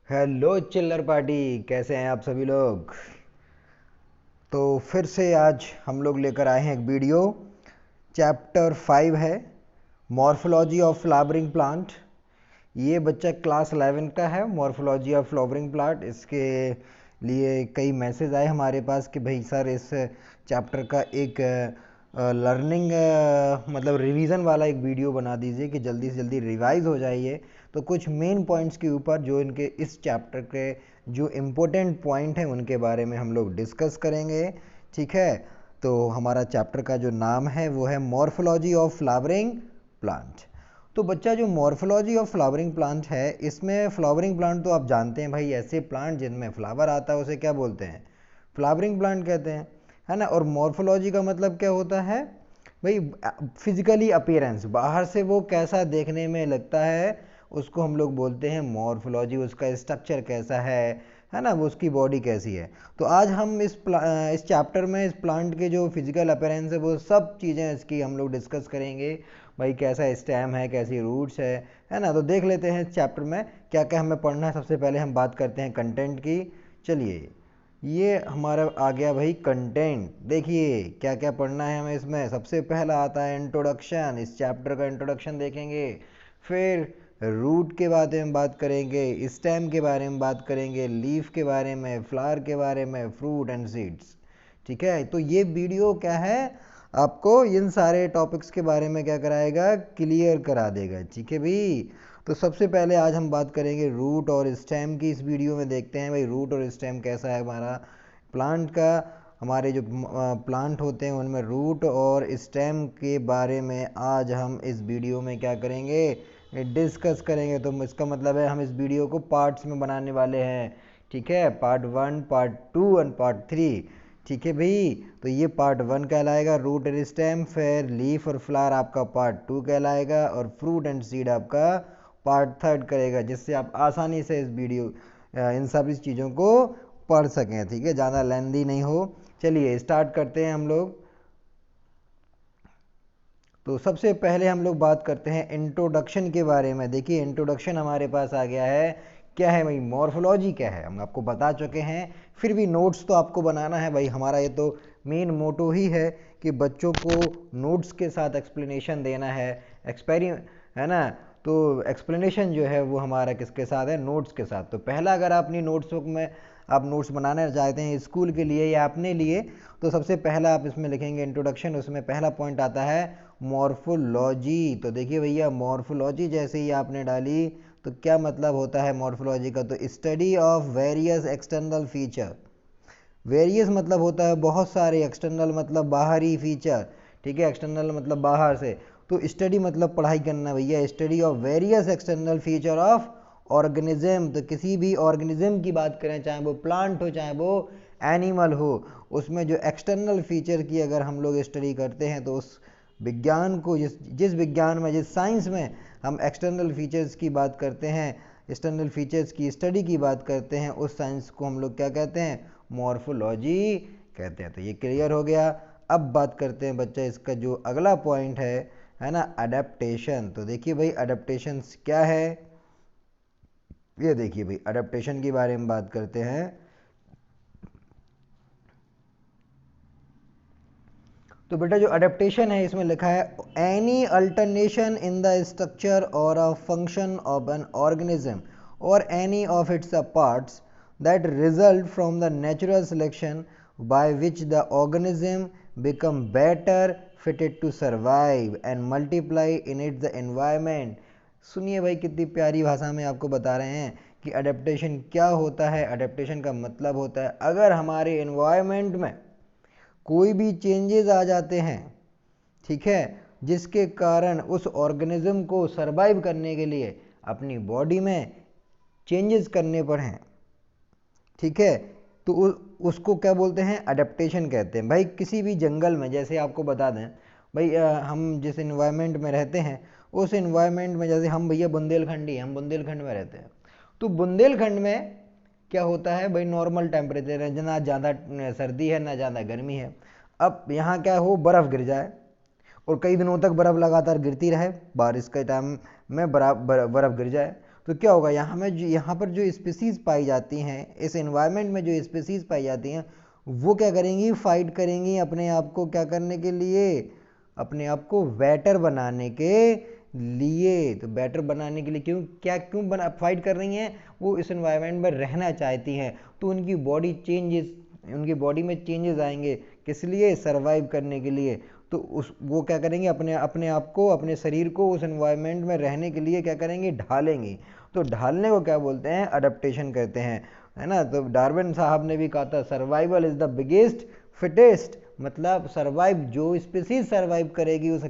Hello चिल्लर party, कैसे हैं आप सभी लोग। तो फिर से आज हम लोग लेकर आए हैं एक वीडियो। चैप्टर 5 है मॉर्फोलॉजी ऑफ फ्लावरिंग प्लांट। ये बच्चा क्लास 11 का है। मॉर्फोलॉजी ऑफ फ्लावरिंग प्लांट, इसके लिए कई मैसेज आए हमारे पास कि भाई सर इस चैप्टर का एक लर्निंग मतलब रिवीजन वाला एक वीडियो बना दीजिए कि जल्दी से जल्दी रिवाइज हो जाइए। तो कुछ मेन पॉइंट्स के ऊपर जो इनके इस चैप्टर के जो इम्पोर्टेंट पॉइंट हैं उनके बारे में हम लोग डिस्कस करेंगे। ठीक है, तो हमारा चैप्टर का जो नाम है वो है मॉर्फोलॉजी ऑफ फ्लावरिंग प्लांट। तो बच्चा जो मॉर्फोलॉजी ऑफ फ्लावरिंग प्लांट है, इसमें फ्लावरिंग प्लांट तो आप जानते हैं भाई, ऐसे प्लांट जिनमें फ्लावर आता है उसे क्या बोलते हैं, फ्लावरिंग प्लांट कहते हैं, है ना। और मॉर्फोलॉजी का मतलब क्या होता है भाई, फिजिकली अपीयरेंस, बाहर से वो कैसा देखने में लगता है उसको हम लोग बोलते हैं मॉर्फोलॉजी। उसका स्ट्रक्चर कैसा है ना, वो उसकी बॉडी कैसी है। तो आज हम इस चैप्टर में इस प्लांट के जो फिजिकल अपीयरेंस है वो सब चीज़ें इसकी हम लोग डिस्कस करेंगे। भाई कैसा स्टेम है, कैसी रूट्स है ना। तो देख लेते हैं इस चैप्टर में क्या क्या हमें पढ़ना है। सबसे पहले हम बात करते हैं कंटेंट की। चलिए, ये हमारा आ गया भाई कंटेंट। देखिए क्या क्या पढ़ना है हमें इसमें। सबसे पहला आता है इंट्रोडक्शन, इस चैप्टर का इंट्रोडक्शन देखेंगे। फिर रूट के बारे में बात करेंगे, स्टेम के बारे में बात करेंगे, लीफ के बारे में, फ्लावर के बारे में, फ्रूट एंड सीड्स। ठीक है, तो ये वीडियो क्या है, आपको इन सारे टॉपिक्स के बारे में क्या कराएगा, क्लियर करा देगा। ठीक है भाई। तो सबसे पहले आज हम बात करेंगे रूट और स्टेम की। इस वीडियो में देखते हैं भाई रूट और स्टेम कैसा है हमारा प्लांट का। हमारे जो प्लांट होते हैं उनमें रूट और स्टेम के बारे में आज हम इस वीडियो में क्या करेंगे, डिस्कस करेंगे। तो इसका मतलब है हम इस वीडियो को पार्ट्स में बनाने वाले हैं। ठीक है, पार्ट 1, पार्ट 2 एंड पार्ट 3। ठीक है भाई। तो ये पार्ट 1 कहलाएगा रूट एंड स्टेम, फिर लीफ और फ्लावर आपका पार्ट 2 कहलाएगा, और फ्रूट एंड सीड आपका पार्ट 3 करेगा, जिससे आप आसानी से इस वीडियो इन सभी चीज़ों को पढ़ सकें। ठीक है, ज़्यादा लेंदी नहीं हो। चलिए स्टार्ट करते हैं हम लोग। तो सबसे पहले हम लोग बात करते हैं इंट्रोडक्शन के बारे में। देखिए इंट्रोडक्शन हमारे पास आ गया है। क्या है भाई, मॉर्फोलॉजी क्या है हम आपको बता चुके हैं, फिर भी नोट्स तो आपको बनाना है भाई। हमारा ये तो मेन मोटो ही है कि बच्चों को नोट्स के साथ एक्सप्लेनेशन देना है, है ना। तो एक्सप्लेनेशन जो है वो हमारा किसके साथ है, नोट्स के साथ। तो पहला, अगर आप अपनी नोट्स बुक में आप नोट्स बनाना चाहते हैं स्कूल के लिए या अपने लिए, तो सबसे पहला आप इसमें लिखेंगे इंट्रोडक्शन। उसमें पहला पॉइंट आता है मॉर्फोलॉजी। तो देखिए भैया, मॉर्फोलॉजी जैसे ही आपने डाली तो क्या मतलब होता है मॉर्फोलॉजी का, तो study of various external feature. Various मतलब होता है बहुत सारे, एक्सटर्नल मतलब बाहरी फीचर। ठीक है, एक्सटर्नल मतलब बाहर से, तो स्टडी मतलब पढ़ाई करना भैया। Study of various external feature of organism. तो किसी भी ऑर्गेनिज्म की बात करें, चाहे वो प्लांट हो चाहे वो एनिमल हो, उसमें जो एक्सटर्नल फीचर की अगर हम लोग स्टडी करते हैं तो उस विज्ञान को, जिस जिस विज्ञान में, जिस साइंस में हम एक्सटर्नल फीचर्स की बात करते हैं, एक्सटर्नल फीचर्स की स्टडी की बात करते हैं, उस साइंस को हम लोग क्या कहते हैं, मॉर्फोलॉजी कहते हैं। तो ये क्लियर हो गया। अब बात करते हैं बच्चा इसका जो अगला पॉइंट है ना, अडेप्टेशन। तो देखिए भाई अडेप्टेशन क्या है, ये देखिए भाई अडेप्टेशन के बारे में बात करते हैं। तो बेटा जो अडेप्टेशन है इसमें लिखा है any alternation in the structure और a function of an organism और any of its parts that result from the natural selection by which the organism become better fitted to survive and multiply in its environment। सुनिए भाई कितनी प्यारी भाषा में आपको बता रहे हैं कि अडेप्टेशन क्या होता है। अडेप्टेशन का मतलब होता है अगर हमारे एनवायरनमेंट में कोई भी चेंजेस आ जाते हैं, ठीक है, जिसके कारण उस ऑर्गेनिज्म को सरवाइव करने के लिए अपनी बॉडी में चेंजेस करने पड़े, ठीक है, तो उसको क्या बोलते हैं, अडेप्टेशन कहते हैं। भाई किसी भी जंगल में, जैसे आपको बता दें भाई, हम जिस इन्वायरमेंट में रहते हैं उस इन्वायरमेंट में, जैसे हम भैया बुंदेलखंडी, हम बुंदेलखंड में रहते हैं, तो बुंदेलखंड में क्या होता है भाई, नॉर्मल टेम्परेचर है, ना ज़्यादा सर्दी है ना ज़्यादा गर्मी है। अब यहाँ क्या हो, बर्फ़ गिर जाए और कई दिनों तक बर्फ़ लगातार गिरती रहे, बारिश के टाइम में बर्फ़ गिर जाए, तो क्या होगा, यहाँ पर जो स्पीसीज पाई जाती हैं, इस एनवायरनमेंट में जो स्पीसीज पाई जाती हैं, वो क्या करेंगी, फाइट करेंगी अपने आप को क्या करने के लिए, अपने आप को बेटर बनाने के लिए। तो बेटर बनाने के लिए क्यों बना फाइट कर रही हैं, वो इस एनवायरनमेंट में रहना चाहती हैं, तो उनकी बॉडी में चेंजेस आएंगे, किस लिए, सर्वाइव करने के लिए। तो वो क्या करेंगे, अपने आप को, अपने शरीर को उस एनवायरनमेंट में रहने के लिए क्या करेंगे, ढालेंगे। तो ढालने को क्या बोलते हैं, अडेप्टेशन कहते हैं, है ना। तो डार्विन साहब ने भी कहा था, survival is the biggest fittest, मतलब सर्वाइव, जो स्पीसीज सर्वाइव करेगी उस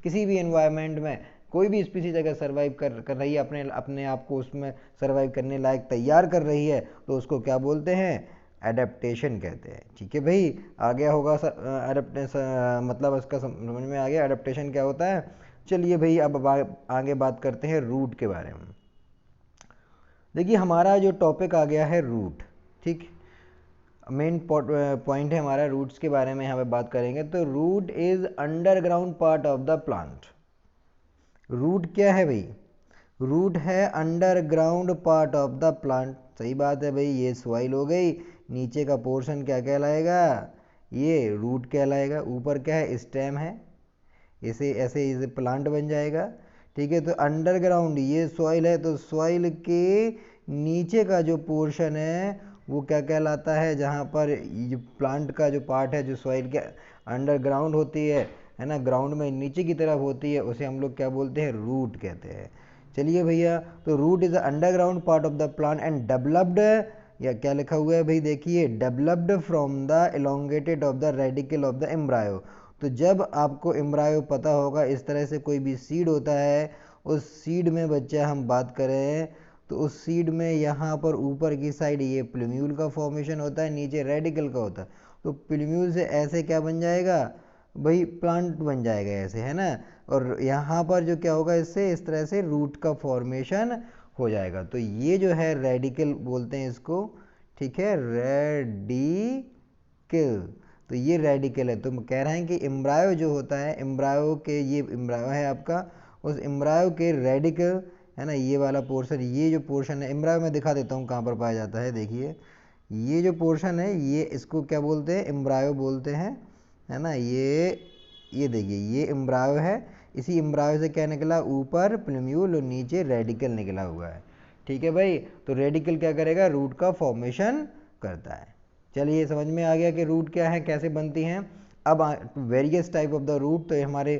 किसी भी एनवायरनमेंट में, कोई भी स्पीसीज अगर सर्वाइव कर रही है, अपने आप को उसमें सर्वाइव करने लायक तैयार कर रही है, तो उसको क्या बोलते हैं, एडेप्टेशन कहते हैं। ठीक है भाई, आ गया होगा एडेप्टेशन, मतलब इसका समझ में आ गया एडेप्टेशन क्या होता है। चलिए भाई, अब आगे बात करते हैं रूट के बारे में। देखिए हमारा जो टॉपिक आ गया है रूट, ठीक, मेन पॉइंट है हमारा रूट्स के बारे में यहाँ पे बात करेंगे। तो root is underground part of the plant. Root क्या है भाई, रूट है underground part of the plant. सही बात है भाई, ये सॉइल हो गई, नीचे का पोर्शन क्या कहलाएगा, ये रूट कहलाएगा, ऊपर क्या है, स्टेम है, ऐसे प्लांट बन जाएगा। ठीक है, तो अंडरग्राउंड ये सॉइल है, तो सॉइल के नीचे का जो पोर्शन है वो क्या कहलाता है, जहाँ पर ये प्लांट का जो पार्ट है, जो सॉइल के अंडरग्राउंड होती है ना, ग्राउंड में नीचे की तरफ होती है, उसे हम लोग क्या बोलते हैं, रूट कहते हैं। चलिए भैया, तो root is the underground part of the plant and developed, या क्या लिखा हुआ है भाई, देखिए, developed from the elongated of the radical of the embryo. तो जब आपको एम्ब्रायो पता होगा, इस तरह से कोई भी सीड होता है, उस सीड में बच्चा हम बात करें, तो उस सीड में यहाँ पर ऊपर की साइड ये प्लूम्यूल का फॉर्मेशन होता है, नीचे रेडिकल का होता है। तो प्लूम्यूल से ऐसे क्या बन जाएगा भाई, प्लांट बन जाएगा ऐसे, है ना। और यहाँ पर जो क्या होगा, इससे इस तरह से रूट का फॉर्मेशन हो जाएगा। तो ये जो है रेडिकल बोलते हैं इसको, ठीक है, रेडिकल। तो ये रेडिकल है। तो कह रहे हैं कि एम्ब्रायो जो होता है, एम्ब्रायो के, ये एम्ब्रायो है आपका, उस एम्ब्रायो के रेडिकल, है ना, ये वाला पोर्शन, ये जो पोर्शन है एम्ब्रायो में दिखा देता हूँ कहाँ पर पाया जाता है। देखिए ये जो पोर्शन है, ये इसको क्या बोलते हैं, एम्ब्रायो बोलते हैं, है ना। ये देखिए, ये एम्ब्रायो है, इसी एम्ब्रायो से क्या निकला, ऊपर प्लूम्यूल और नीचे रेडिकल निकला हुआ है। ठीक है भाई, तो रेडिकल क्या करेगा, रूट का फॉर्मेशन करता है। चलिए समझ में आ गया कि रूट क्या है, कैसे बनती हैं। अब various type of the root, तो हमारे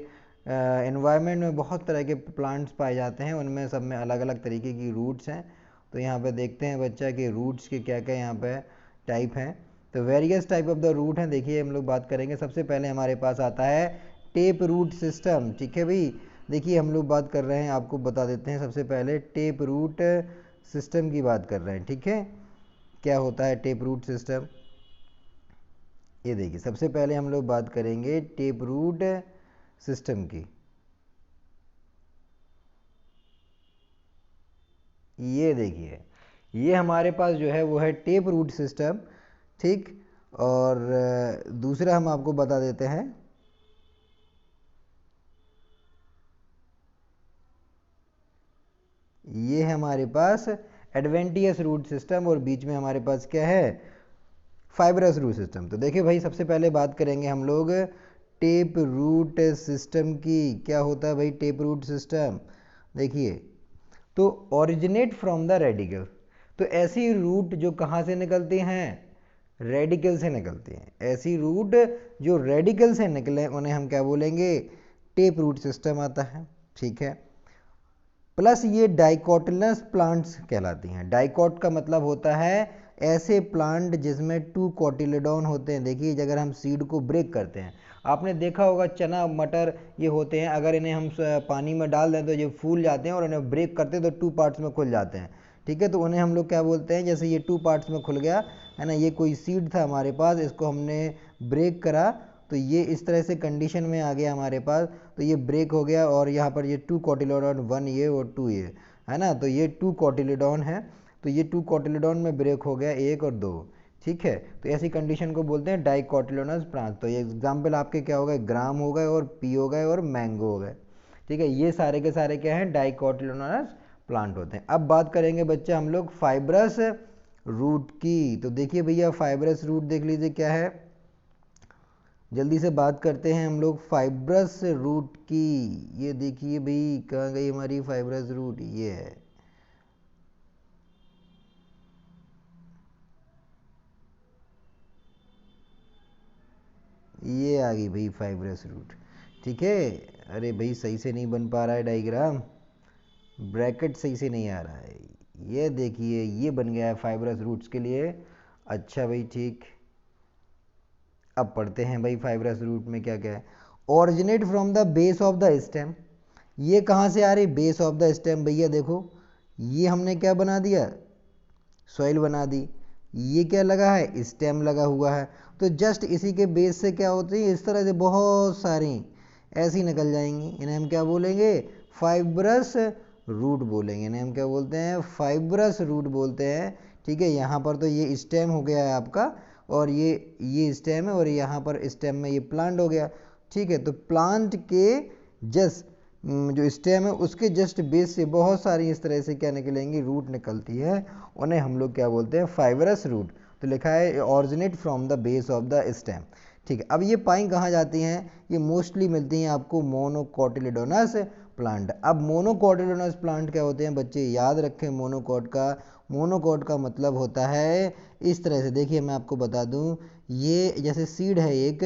एनवायरनमेंट में बहुत तरह के प्लांट्स पाए जाते हैं, उनमें सब में अलग अलग तरीके की रूट्स हैं। तो यहाँ पे देखते हैं बच्चा कि रूट्स के क्या क्या यहाँ पे टाइप हैं। तो various type of the root हैं, देखिए हम लोग बात करेंगे। सबसे पहले हमारे पास आता है टेप रूट सिस्टम। ठीक है भाई, देखिए हम लोग बात कर रहे हैं, आपको बता देते हैं, सबसे पहले टेप रूट सिस्टम की बात कर रहे हैं। ठीक है, क्या होता है टेप रूट सिस्टम, ये देखिए सबसे पहले हम लोग बात करेंगे टेप रूट सिस्टम की। ये देखिए, ये हमारे पास जो है वो है टेप रूट सिस्टम, ठीक। और दूसरा हम आपको बता देते हैं, ये है हमारे पास एडवेंटियस रूट सिस्टम, और बीच में हमारे पास क्या है, फाइब्रस रूट सिस्टम। तो देखिए भाई, सबसे पहले बात करेंगे हम लोग टेप रूट सिस्टम की। क्या होता है भाई टेप रूट सिस्टम, देखिए, तो ओरिजिनेट फ्रॉम द रेडिकल। तो ऐसी रूट जो कहाँ से निकलती हैं, रेडिकल से निकलती हैं। ऐसी रूट जो रेडिकल से निकले उन्हें हम क्या बोलेंगे, टेप रूट सिस्टम आता है। ठीक है, प्लस ये डाइकोटिलस प्लांट्स कहलाती हैं। डाइकोट का मतलब होता है ऐसे प्लांट जिसमें 2 कोटिलेडॉन होते हैं। देखिए अगर हम सीड को ब्रेक करते हैं, आपने देखा होगा चना मटर ये होते हैं, अगर इन्हें हम पानी में डाल दें तो ये फूल जाते हैं, और इन्हें ब्रेक करते हैं तो 2 पार्ट्स में खुल जाते हैं। ठीक है, तो उन्हें हम लोग क्या बोलते हैं, जैसे ये 2 पार्ट्स में खुल गया, है ना, ये कोई सीड था हमारे पास, इसको हमने ब्रेक करा, तो ये इस तरह से कंडीशन में आ गया हमारे पास, तो ये ब्रेक हो गया, और यहाँ पर ये 2 कोटिलेडॉन, 1 ये और 2 ये, है ना। तो ये 2 कोटिलेडॉन है, तो ये 2 कोटिलेडॉन में ब्रेक हो गया, 1 और 2। ठीक है, तो ऐसी कंडीशन को बोलते हैं डाइकोटिलेडोनस प्लांट। तो ये एग्जाम्पल आपके क्या हो गए, ग्राम हो गए और पी हो गए और मैंगो हो गए। ठीक है, ये सारे के सारे क्या हैं, डाइकोटिलेडोनस प्लांट होते हैं। अब बात करेंगे बच्चा हम लोग फाइब्रस रूट की। तो देखिए भैया फाइब्रस रूट देख लीजिए क्या है, जल्दी से बात करते हैं हम लोग फाइब्रस रूट की। ये देखिए भाई कहाँ गई हमारी फाइब्रस रूट, ये है। ये आ गई भाई फाइब्रस रूट, ठीक है। अरे भाई सही से नहीं बन पा रहा है डायग्राम, ब्रैकेट सही से नहीं आ रहा है। ये देखिए ये बन गया है फाइब्रस रूट्स के लिए। अच्छा भाई ठीक, अब पढ़ते हैं भाई फाइब्रस रूट में क्या क्या है। Originate from the base of the stem, ये कहाँ से आ रही, बेस ऑफ द स्टेम। भैया देखो ये हमने क्या बना दिया, सॉइल बना दी, ये क्या लगा है, स्टेम लगा हुआ है। तो जस्ट इसी के बेस से क्या होती है, इस तरह से बहुत सारी ऐसी निकल जाएंगी, इन्हें हम क्या बोलेंगे, फाइब्रस रूट बोलेंगे। इन्हें हम क्या बोलते हैं, फाइब्रस रूट बोलते हैं, ठीक है। यहाँ पर तो ये स्टेम हो गया है आपका, और ये स्टेम है, और यहाँ पर स्टेम में ये प्लांट हो गया, ठीक है। तो प्लांट के जस्ट जो स्टेम है उसके जस्ट बेस से बहुत सारी इस तरह से क्या निकलेंगी, रूट निकलती है, उन्हें हम लोग क्या बोलते हैं, फाइब्रस रूट। तो लिखा है originate from the base of the stem, ठीक है। अब ये पाई कहाँ जाती हैं, ये मोस्टली मिलती हैं आपको मोनोकोटिलेडोनस प्लांट। अब मोनोकोटिलेडोनस प्लांट क्या होते हैं बच्चे, याद रखें मोनोकोट का, मोनोकोट का मतलब होता है इस तरह से, देखिए मैं आपको बता दूं, ये जैसे सीड है एक,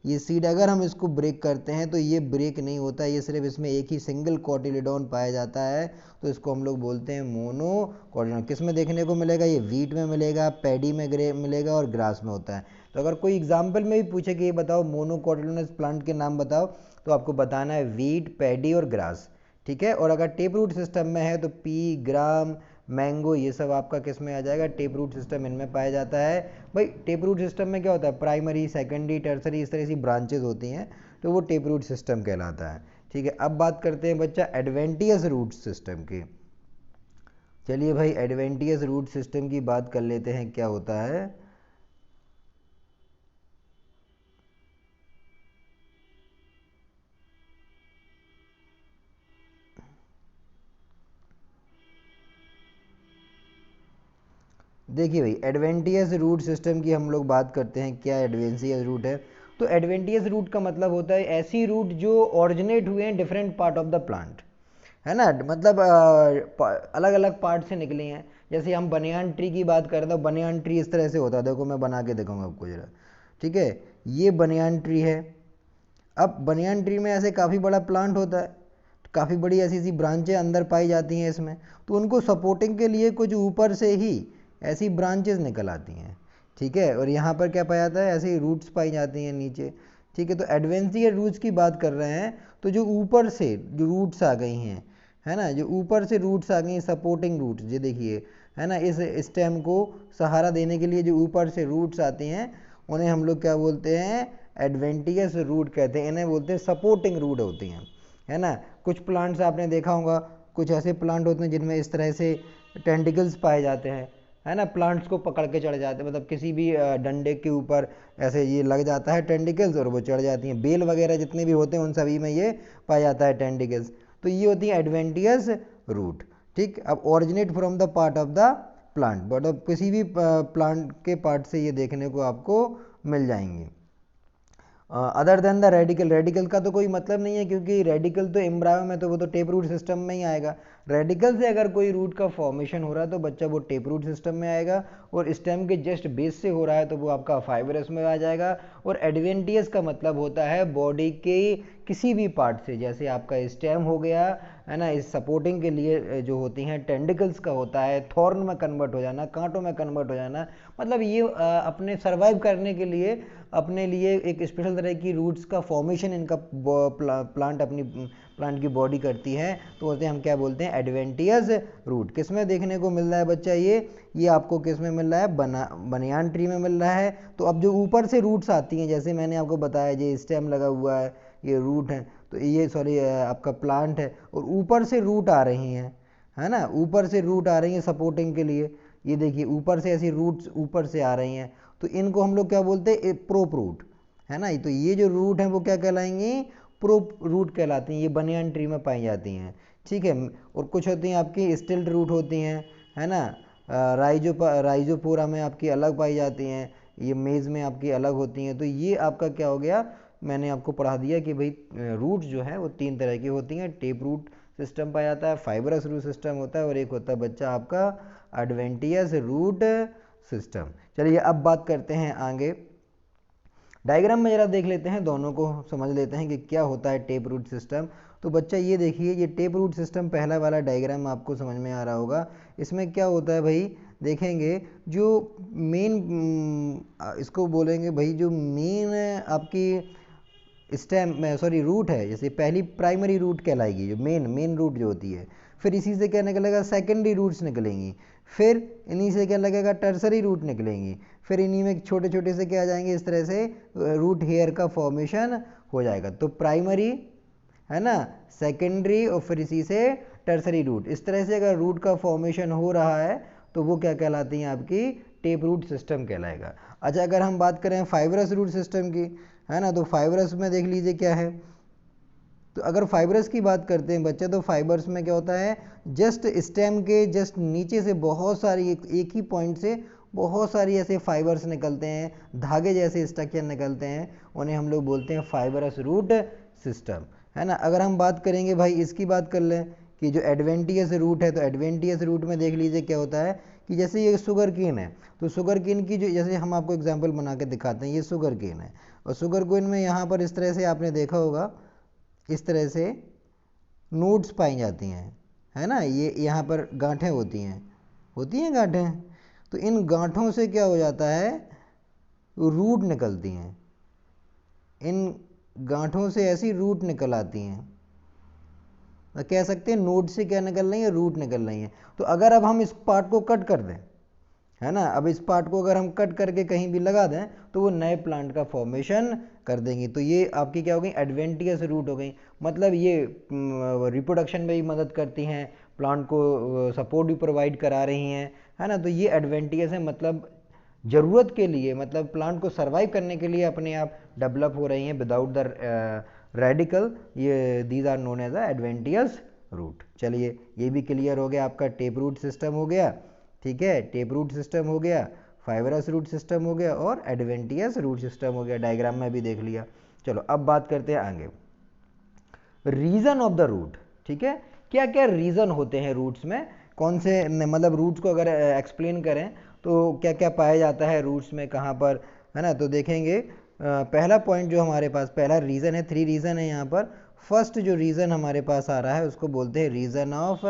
ये सीड अगर हम इसको ब्रेक करते हैं तो ये ब्रेक नहीं होता, ये सिर्फ इसमें एक ही सिंगल कोटिलेडोन पाया जाता है, तो इसको हम लोग बोलते हैं मोनोकोटिलेडोन। किस में देखने को मिलेगा, ये वीट में मिलेगा, पैडी में मिलेगा, और ग्रास में होता है। तो अगर कोई एग्जाम्पल में भी पूछे कि ये बताओ मोनोकोटिलेडोनस प्लांट के नाम बताओ, तो आपको बताना है वीट, पैडी और ग्रास, ठीक है। और अगर टेप रूट सिस्टम में है तो पी, ग्राम, मैंगो, ये सब आपका किस में आ जाएगा, टेप रूट सिस्टम इनमें पाया जाता है। भाई टेप रूट सिस्टम में क्या होता है, प्राइमरी, सेकेंडरी, टर्सरी, इस तरह की ब्रांचेज होती हैं, तो वो टेप रूट सिस्टम कहलाता है, ठीक है। अब बात करते हैं बच्चा एडवेंटियस रूट सिस्टम की। चलिए भाई एडवेंटियस रूट सिस्टम की बात कर लेते हैं, क्या होता है। देखिए भाई एडवेंटियस रूट सिस्टम की हम लोग बात करते हैं, क्या एडवेंटियस रूट है। तो एडवेंटियस रूट का मतलब होता है ऐसी रूट जो ऑरिजिनेट हुए हैं different part of the plant, है ना, मतलब अलग अलग पार्ट से निकले हैं। जैसे हम बनियान ट्री की बात करें तो बनियान ट्री इस तरह से होता है, देखो मैं बना के दिखाऊंगा आपको जरा, ठीक है। ये बनियान ट्री है। अब बनियान ट्री में ऐसे काफ़ी बड़ा प्लांट होता है, काफ़ी बड़ी ऐसी ऐसी ब्रांचें अंदर पाई जाती हैं इसमें, तो उनको सपोर्टिंग के लिए कुछ ऊपर से ही ऐसी ब्रांचेस निकल आती हैं, ठीक है। और यहाँ पर क्या पाया जाता है, ऐसी रूट्स पाई जाती हैं नीचे, ठीक है। तो एडवेंसियर रूट्स की बात कर रहे हैं, तो जो ऊपर से जो रूट्स आ गई हैं, है ना, जो ऊपर से रूट्स आ गई सपोर्टिंग रूट्स, ये देखिए, है ना, इस स्टेम को सहारा देने के लिए जो ऊपर से रूट्स आती हैं उन्हें हम लोग क्या बोलते हैं, एडवेंटियस रूट कहते हैं, इन्हें बोलते हैं सपोर्टिंग रूट होती हैं, है ना। कुछ प्लांट्स आपने देखा होगा, कुछ ऐसे प्लांट होते हैं जिनमें इस तरह से टेंटिकल्स पाए जाते हैं, है ना, प्लांट्स को पकड़ के चढ़ जाते हैं, मतलब किसी भी डंडे के ऊपर ऐसे ये लग जाता है टेंटिकल्स और वो चढ़ जाती हैं। बेल वगैरह जितने भी होते हैं उन सभी में ये पाया जाता है टेंटिकल्स, तो ये होती है एडवेंटियस रूट, ठीक। अब originate from the part of the plant, मतलब किसी भी प्लांट के पार्ट से ये देखने को आपको मिल जाएंगे। Other than the radical, radical का तो कोई मतलब नहीं है, क्योंकि रेडिकल तो एम्ब्रायो में तो वो तो टेप रूट सिस्टम में ही आएगा। रेडिकल से अगर कोई रूट का फॉर्मेशन हो रहा है तो बच्चा वो टेप रूट सिस्टम में आएगा, और स्टेम के जस्ट बेस से हो रहा है तो वो आपका फाइब्रस में आ जाएगा। और एडवेंटियस का मतलब होता है बॉडी के किसी भी पार्ट से, जैसे आपका स्टेम हो गया, है ना, इस सपोर्टिंग के लिए जो होती हैं टेंडिकल्स का होता है, थॉर्न में कन्वर्ट हो जाना, कांटों में कन्वर्ट हो जाना, मतलब ये अपने सर्वाइव करने के लिए अपने लिए एक स्पेशल तरह की रूट्स का फॉर्मेशन इनका प्लांट अपनी प्लांट की बॉडी करती है, तो उसे हम क्या बोलते हैं, एडवेंटियस रूट। किस में देखने को मिल रहा है बच्चा, ये आपको किस में मिल रहा है, बनियान ट्री में मिल रहा है। तो अब जो ऊपर से रूट्स आती हैं, जैसे मैंने आपको बताया ये स्टेम लगा हुआ है, ये रूट है, तो ये सॉरी आपका प्लांट है, और ऊपर से रूट आ रही हैं, है ना, ऊपर से रूट आ रही हैं सपोर्टिंग के लिए। ये देखिए ऊपर से ऐसी रूट्स ऊपर से आ रही हैं, तो इनको हम लोग क्या बोलते हैं, प्रोप रूट, है ना। तो ये जो रूट हैं वो क्या कहलाएंगी, प्रोप रूट कहलाती हैं, ये बनियान ट्री में पाई जाती हैं, ठीक है। और कुछ होती हैं आपकी स्टिल्ट रूट होती हैं, है ना, राइजोपोरा में आपकी अलग पाई जाती हैं, ये मेज़ में आपकी अलग होती हैं। तो ये आपका क्या हो गया, मैंने आपको पढ़ा दिया कि भाई रूट जो है वो 3 तरह की होती हैं। टेप रूट सिस्टम पाया जाता है, फाइबरस रूट सिस्टम होता है, और एक होता है बच्चा आपका एडवेंटियस रूट सिस्टम। चलिए अब बात करते हैं आगे, डायग्राम में जरा देख लेते हैं, दोनों को समझ लेते हैं कि क्या होता है टेप रूट सिस्टम। तो बच्चा ये देखिए, ये टेप रूट सिस्टम पहला वाला डायग्राम आपको समझ में आ रहा होगा। इसमें क्या होता है भाई, देखेंगे जो मेन, इसको बोलेंगे भाई जो मेन आपकी स्टेम में सॉरी रूट है, जैसे पहली प्राइमरी रूट कहलाएगी, जो मेन रूट जो होती है। फिर इसी से क्या निकलेगा, सेकेंडरी रूट्स निकलेंगी। फिर इन्हीं से क्या लगेगा, टर्सरी रूट निकलेंगी। फिर इन्हीं में छोटे छोटे से क्या आ जाएंगे, इस तरह से रूट हेयर का फॉर्मेशन हो जाएगा। तो प्राइमरी, है ना, सेकेंडरी, और फिर इसी से टर्सरी रूट, इस तरह से अगर रूट का फॉर्मेशन हो रहा है तो वो क्या कहलाती हैं, आपकी टेप रूट सिस्टम कहलाएगा। अच्छा, अगर हम बात करें फाइबरस रूट सिस्टम की, है ना, तो फाइबरस में देख लीजिए क्या है। तो अगर फाइबरस की बात करते हैं बच्चे, तो फाइबर्स में क्या होता है, जस्ट स्टेम के जस्ट नीचे से बहुत सारी एक ही पॉइंट से बहुत सारी ऐसे फाइबर्स निकलते हैं, धागे जैसे स्ट्रक्चर निकलते हैं, उन्हें हम लोग बोलते हैं फाइबरस रूट सिस्टम, है ना। अगर हम बात करेंगे भाई, इसकी बात कर लें कि जो एडवेंटियस रूट है, तो एडवेंटियस रूट में देख लीजिए क्या होता है कि जैसे ये शुगर केन है, तो शुगर केन की जो, जैसे हम आपको एग्जांपल बना के दिखाते हैं, ये शुगर केन है, और शुगर केन में यहाँ पर इस तरह से आपने देखा होगा, इस तरह से नोड्स पाई जाती हैं, है ना, ये यहाँ पर गांठें होती हैं गांठें। तो इन गांठों से क्या हो जाता है, रूट निकलती हैं, इन गांठों से ऐसी रूट निकल आती हैं, तो कह सकते हैं नोड से क्या निकल रही है, रूट निकल रही है। तो अगर अब हम इस पार्ट को कट कर दें, है ना, अब इस पार्ट को अगर हम कट करके कहीं भी लगा दें तो वो नए प्लांट का फॉर्मेशन कर देंगी। तो ये आपकी क्या हो गई, एडवेंटियस रूट हो गई। मतलब ये रिप्रोडक्शन में भी मदद करती हैं, प्लांट को सपोर्ट भी प्रोवाइड करा रही हैं, है ना। तो ये एडवेंटियस है, मतलब ज़रूरत के लिए, मतलब प्लांट को सर्वाइव करने के लिए अपने आप डेवलप हो रही हैं विदाउट द रेडिकल, ये these are known as a adventitious root. चलिए ये भी क्लियर हो गया, आपका टेप रूट सिस्टम हो गया, ठीक है, टेप रूट सिस्टम हो गया, फाइबरस रूट सिस्टम हो गया, और एडवेंटियस रूट सिस्टम हो गया, डायग्राम में भी देख लिया। चलो अब बात करते हैं आगे, रीजन ऑफ द रूट। ठीक है, क्या क्या रीजन होते हैं रूट्स में, कौन से, मतलब रूट्स को अगर एक्सप्लेन करें तो क्या क्या पाया जाता है रूट्स में, कहाँ पर, है ना। तो देखेंगे पहला पॉइंट जो हमारे पास, पहला रीज़न है, 3 रीज़न है यहाँ पर। फर्स्ट जो रीज़न हमारे पास आ रहा है उसको बोलते हैं रीज़न ऑफ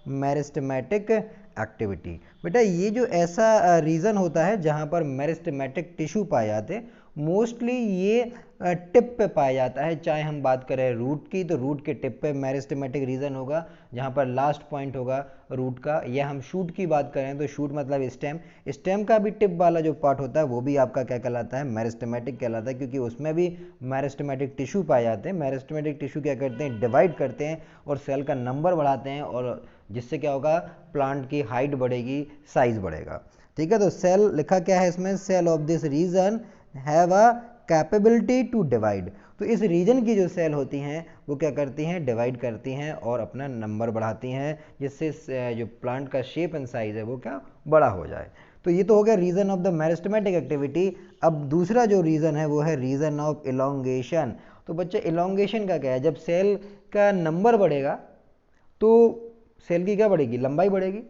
मेरिस्टेमेटिक एक्टिविटी। बेटा ये जो ऐसा रीज़न होता है जहाँ पर मेरिस्टेमेटिक टिश्यू पाए जाते हैं, मोस्टली ये टिप पे पाया जाता है। चाहे हम बात करें रूट की, तो रूट के टिप पे मेरिस्टेमेटिक रीजन होगा, जहाँ पर लास्ट पॉइंट होगा रूट का। या हम शूट की बात करें तो शूट मतलब स्टेम, स्टेम का भी टिप वाला जो पार्ट होता है वो भी आपका क्या कहलाता है, मेरिस्टेमेटिक कहलाता है, क्योंकि उसमें भी मेरिस्टेमेटिक टिश्यू पाए जाते हैं। मेरिस्टेमेटिक टिश्यू क्या करते हैं, डिवाइड करते हैं और सेल का नंबर बढ़ाते हैं, और जिससे क्या होगा, प्लांट की हाइट बढ़ेगी, साइज बढ़ेगा। ठीक है, तो सेल लिखा क्या है इसमें, cell of this region have a capability to divide. तो इस रीजन की जो सेल होती हैं वो क्या करती हैं, डिवाइड करती हैं और अपना नंबर बढ़ाती हैं, जिससे जो प्लांट का शेप एंड साइज है वो क्या बड़ा हो जाए। तो ये तो हो गया region of the meristematic activity. अब दूसरा जो रीजन है वो है रीजन ऑफ इलोंगेशन। तो बच्चे इलोंगेशन का क्या है, जब सेल का नंबर बढ़ेगा तो सेल की क्या बढ़ेगी, लंबाई बढ़ेगी,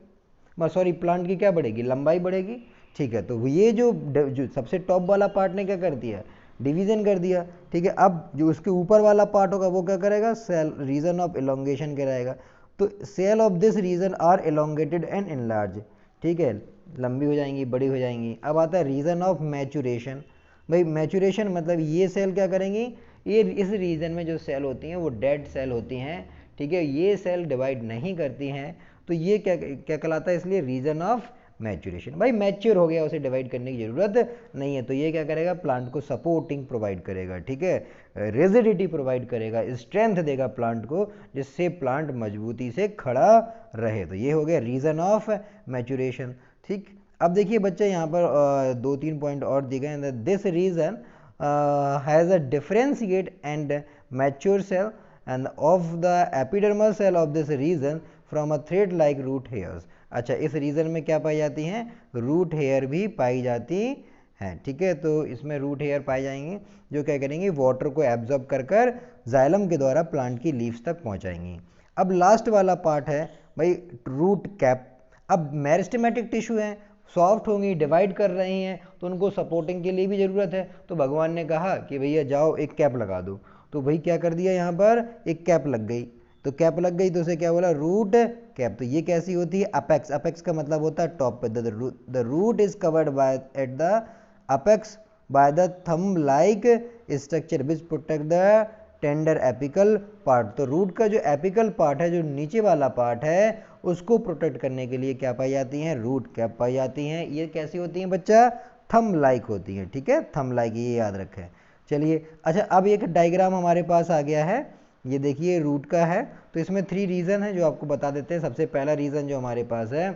सॉरी प्लांट की क्या बढ़ेगी, लंबाई बढ़ेगी। ठीक है, तो ये जो सबसे टॉप वाला पार्ट ने क्या कर दिया, डिवीजन कर दिया। ठीक है, अब जो उसके ऊपर वाला पार्ट होगा वो क्या करेगा, सेल रीजन ऑफ इलोंगेशन कराएगा। तो cell of this region are elongated and enlarge. ठीक है, लंबी हो जाएंगी, बड़ी हो जाएंगी। अब आता है रीजन ऑफ मैचुरेशन। भाई मैचुरेशन मतलब ये सेल क्या करेंगी, ये इस रीजन में जो सेल होती हैं वो डेड सेल होती हैं। ठीक है, ये सेल डिवाइड नहीं करती हैं, तो ये क्या क्या कहलाता है, इसलिए रीजन ऑफ मैचुरेशन। भाई मैच्योर हो गया, उसे डिवाइड करने की जरूरत नहीं है, तो ये क्या करेगा, प्लांट को सपोर्टिंग प्रोवाइड करेगा। ठीक है, रिजिडिटी प्रोवाइड करेगा, स्ट्रेंथ देगा प्लांट को, जिससे प्लांट मजबूती से खड़ा रहे। तो ये हो गया रीजन ऑफ मैचुरेशन। ठीक, अब देखिए बच्चे यहाँ पर 2-3 पॉइंट और दिए गए हैं। This region has a differentiate and mature cell and of the epidermal cell of this region from a thread like root hairs. अच्छा, इस रीजन में क्या पाई जाती हैं? रूट हेयर भी पाई जाती हैं। ठीक है, तो इसमें रूट हेयर पाए जाएंगे जो क्या करेंगे, वाटर को एब्जॉर्ब कर कर जाइलम के द्वारा प्लांट की लीव्स तक पहुंचाएंगी। अब लास्ट वाला पार्ट है भाई रूट कैप। अब मेरिस्टेमेटिक टिश्यू है, सॉफ्ट होंगी, डिवाइड कर रही हैं, तो उनको सपोर्टिंग के लिए भी ज़रूरत है। तो भगवान ने कहा कि भैया जाओ एक कैप लगा दो। तो भाई क्या कर दिया, यहाँ पर एक कैप लग गई। तो कैप लग गई तो उसे क्या बोला, रूट कैप। तो ये कैसी होती है, अपेक्स। अपेक्स का मतलब होता है टॉप पे। The root is covered by at the apex by the thumb like structure which protect the tender apical part. तो रूट का जो एपिकल पार्ट है, जो नीचे वाला पार्ट है, उसको प्रोटेक्ट करने के लिए क्या पाई जाती हैं, रूट कैप पाई जाती हैं। ये कैसी होती हैं बच्चा, थंब लाइक होती हैं। ठीक है, थंब लाइक, ये याद रखें। चलिए, अच्छा अब एक डायग्राम हमारे पास आ गया है, ये देखिए रूट का है। तो इसमें 3 रीजन है जो आपको बता देते हैं। सबसे पहला रीजन जो हमारे पास है,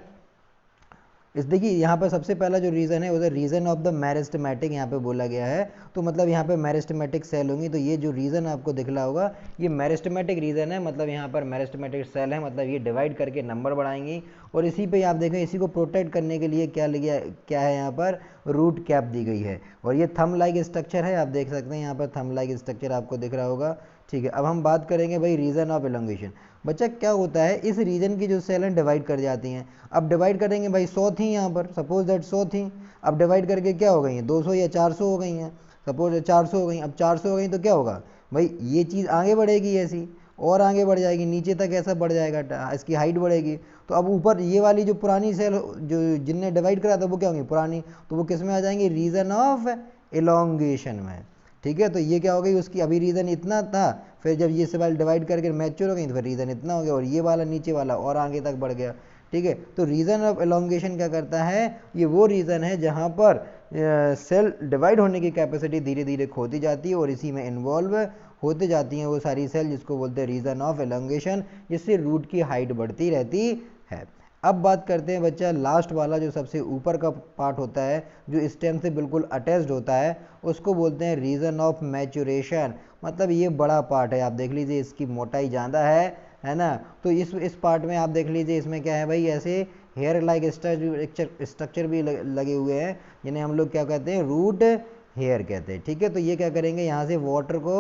इस देखिए यहाँ पर सबसे पहला जो रीज़न है वो रीज़न ऑफ द मेरिस्टेमेटिक यहाँ पे बोला गया है। तो मतलब यहाँ पे मेरिस्टेमेटिक सेल होंगी। तो ये जो रीज़न आपको दिख रहा होगा, ये मेरिस्टेमेटिक रीज़न है। मतलब यहाँ पर मेरिस्टेमेटिक सेल है, मतलब ये डिवाइड करके नंबर बढ़ाएंगी। और इसी पे आप देखें, इसी को प्रोटेक्ट करने के लिए क्या है यहाँ पर, रूट कैप दी गई है। और ये थंब लाइक स्ट्रक्चर है, आप देख सकते हैं यहाँ पर थंब लाइक स्ट्रक्चर आपको दिख रहा होगा। ठीक है, अब हम बात करेंगे भाई रीज़न ऑफ एलोंगेशन। बच्चा क्या होता है, इस रीजन की जो सेल हैं डिवाइड कर जाती हैं। अब डिवाइड करेंगे भाई 100 थी यहाँ पर, सपोज दैट 100 थी। अब डिवाइड करके क्या हो गई हैं, 200 या 400 हो गई हैं। सपोज 400 हो गई। अब 400 हो गई तो क्या होगा भाई, ये चीज़ आगे बढ़ेगी ऐसी, और आगे बढ़ जाएगी नीचे तक, ऐसा बढ़ जाएगा, इसकी हाइट बढ़ेगी। तो अब ऊपर ये वाली जो पुरानी सेल जो जिनने डिवाइड करा था वो क्या होंगी, पुरानी, तो वो किस में आ जाएंगी, रीजन ऑफ एलोंगेशन में। ठीक है, तो ये क्या हो गई, उसकी अभी रीज़न इतना था, फिर जब ये सेल डिवाइड करके मैच्योर हो गई तो फिर रीज़न इतना हो गया, और ये वाला नीचे वाला और आगे तक बढ़ गया। ठीक है, तो रीज़न ऑफ एलोंगेशन क्या करता है, ये वो रीज़न है जहाँ पर सेल डिवाइड होने की कैपेसिटी धीरे धीरे खोती जाती है और इसी में इन्वॉल्व होते जाती हैं वो सारी सेल, जिसको बोलते हैं रीज़न ऑफ एलोंगेशन, जिससे रूट की हाइट बढ़ती रहती है। अब बात करते हैं बच्चा लास्ट वाला, जो सबसे ऊपर का पार्ट होता है, जो स्टेम से बिल्कुल अटैच्ड होता है, उसको बोलते हैं रीजन ऑफ मैच्योरेशन। मतलब ये बड़ा पार्ट है, आप देख लीजिए इसकी मोटाई ज़्यादा है ना। तो इस पार्ट में आप देख लीजिए, इसमें क्या है भाई, ऐसे हेयर लाइक स्ट्रक्चर भी लगे हुए हैं, जिन्हें हम लोग क्या कहते हैं, रूट हेयर कहते हैं। ठीक है, तो ये क्या करेंगे, यहाँ से वाटर को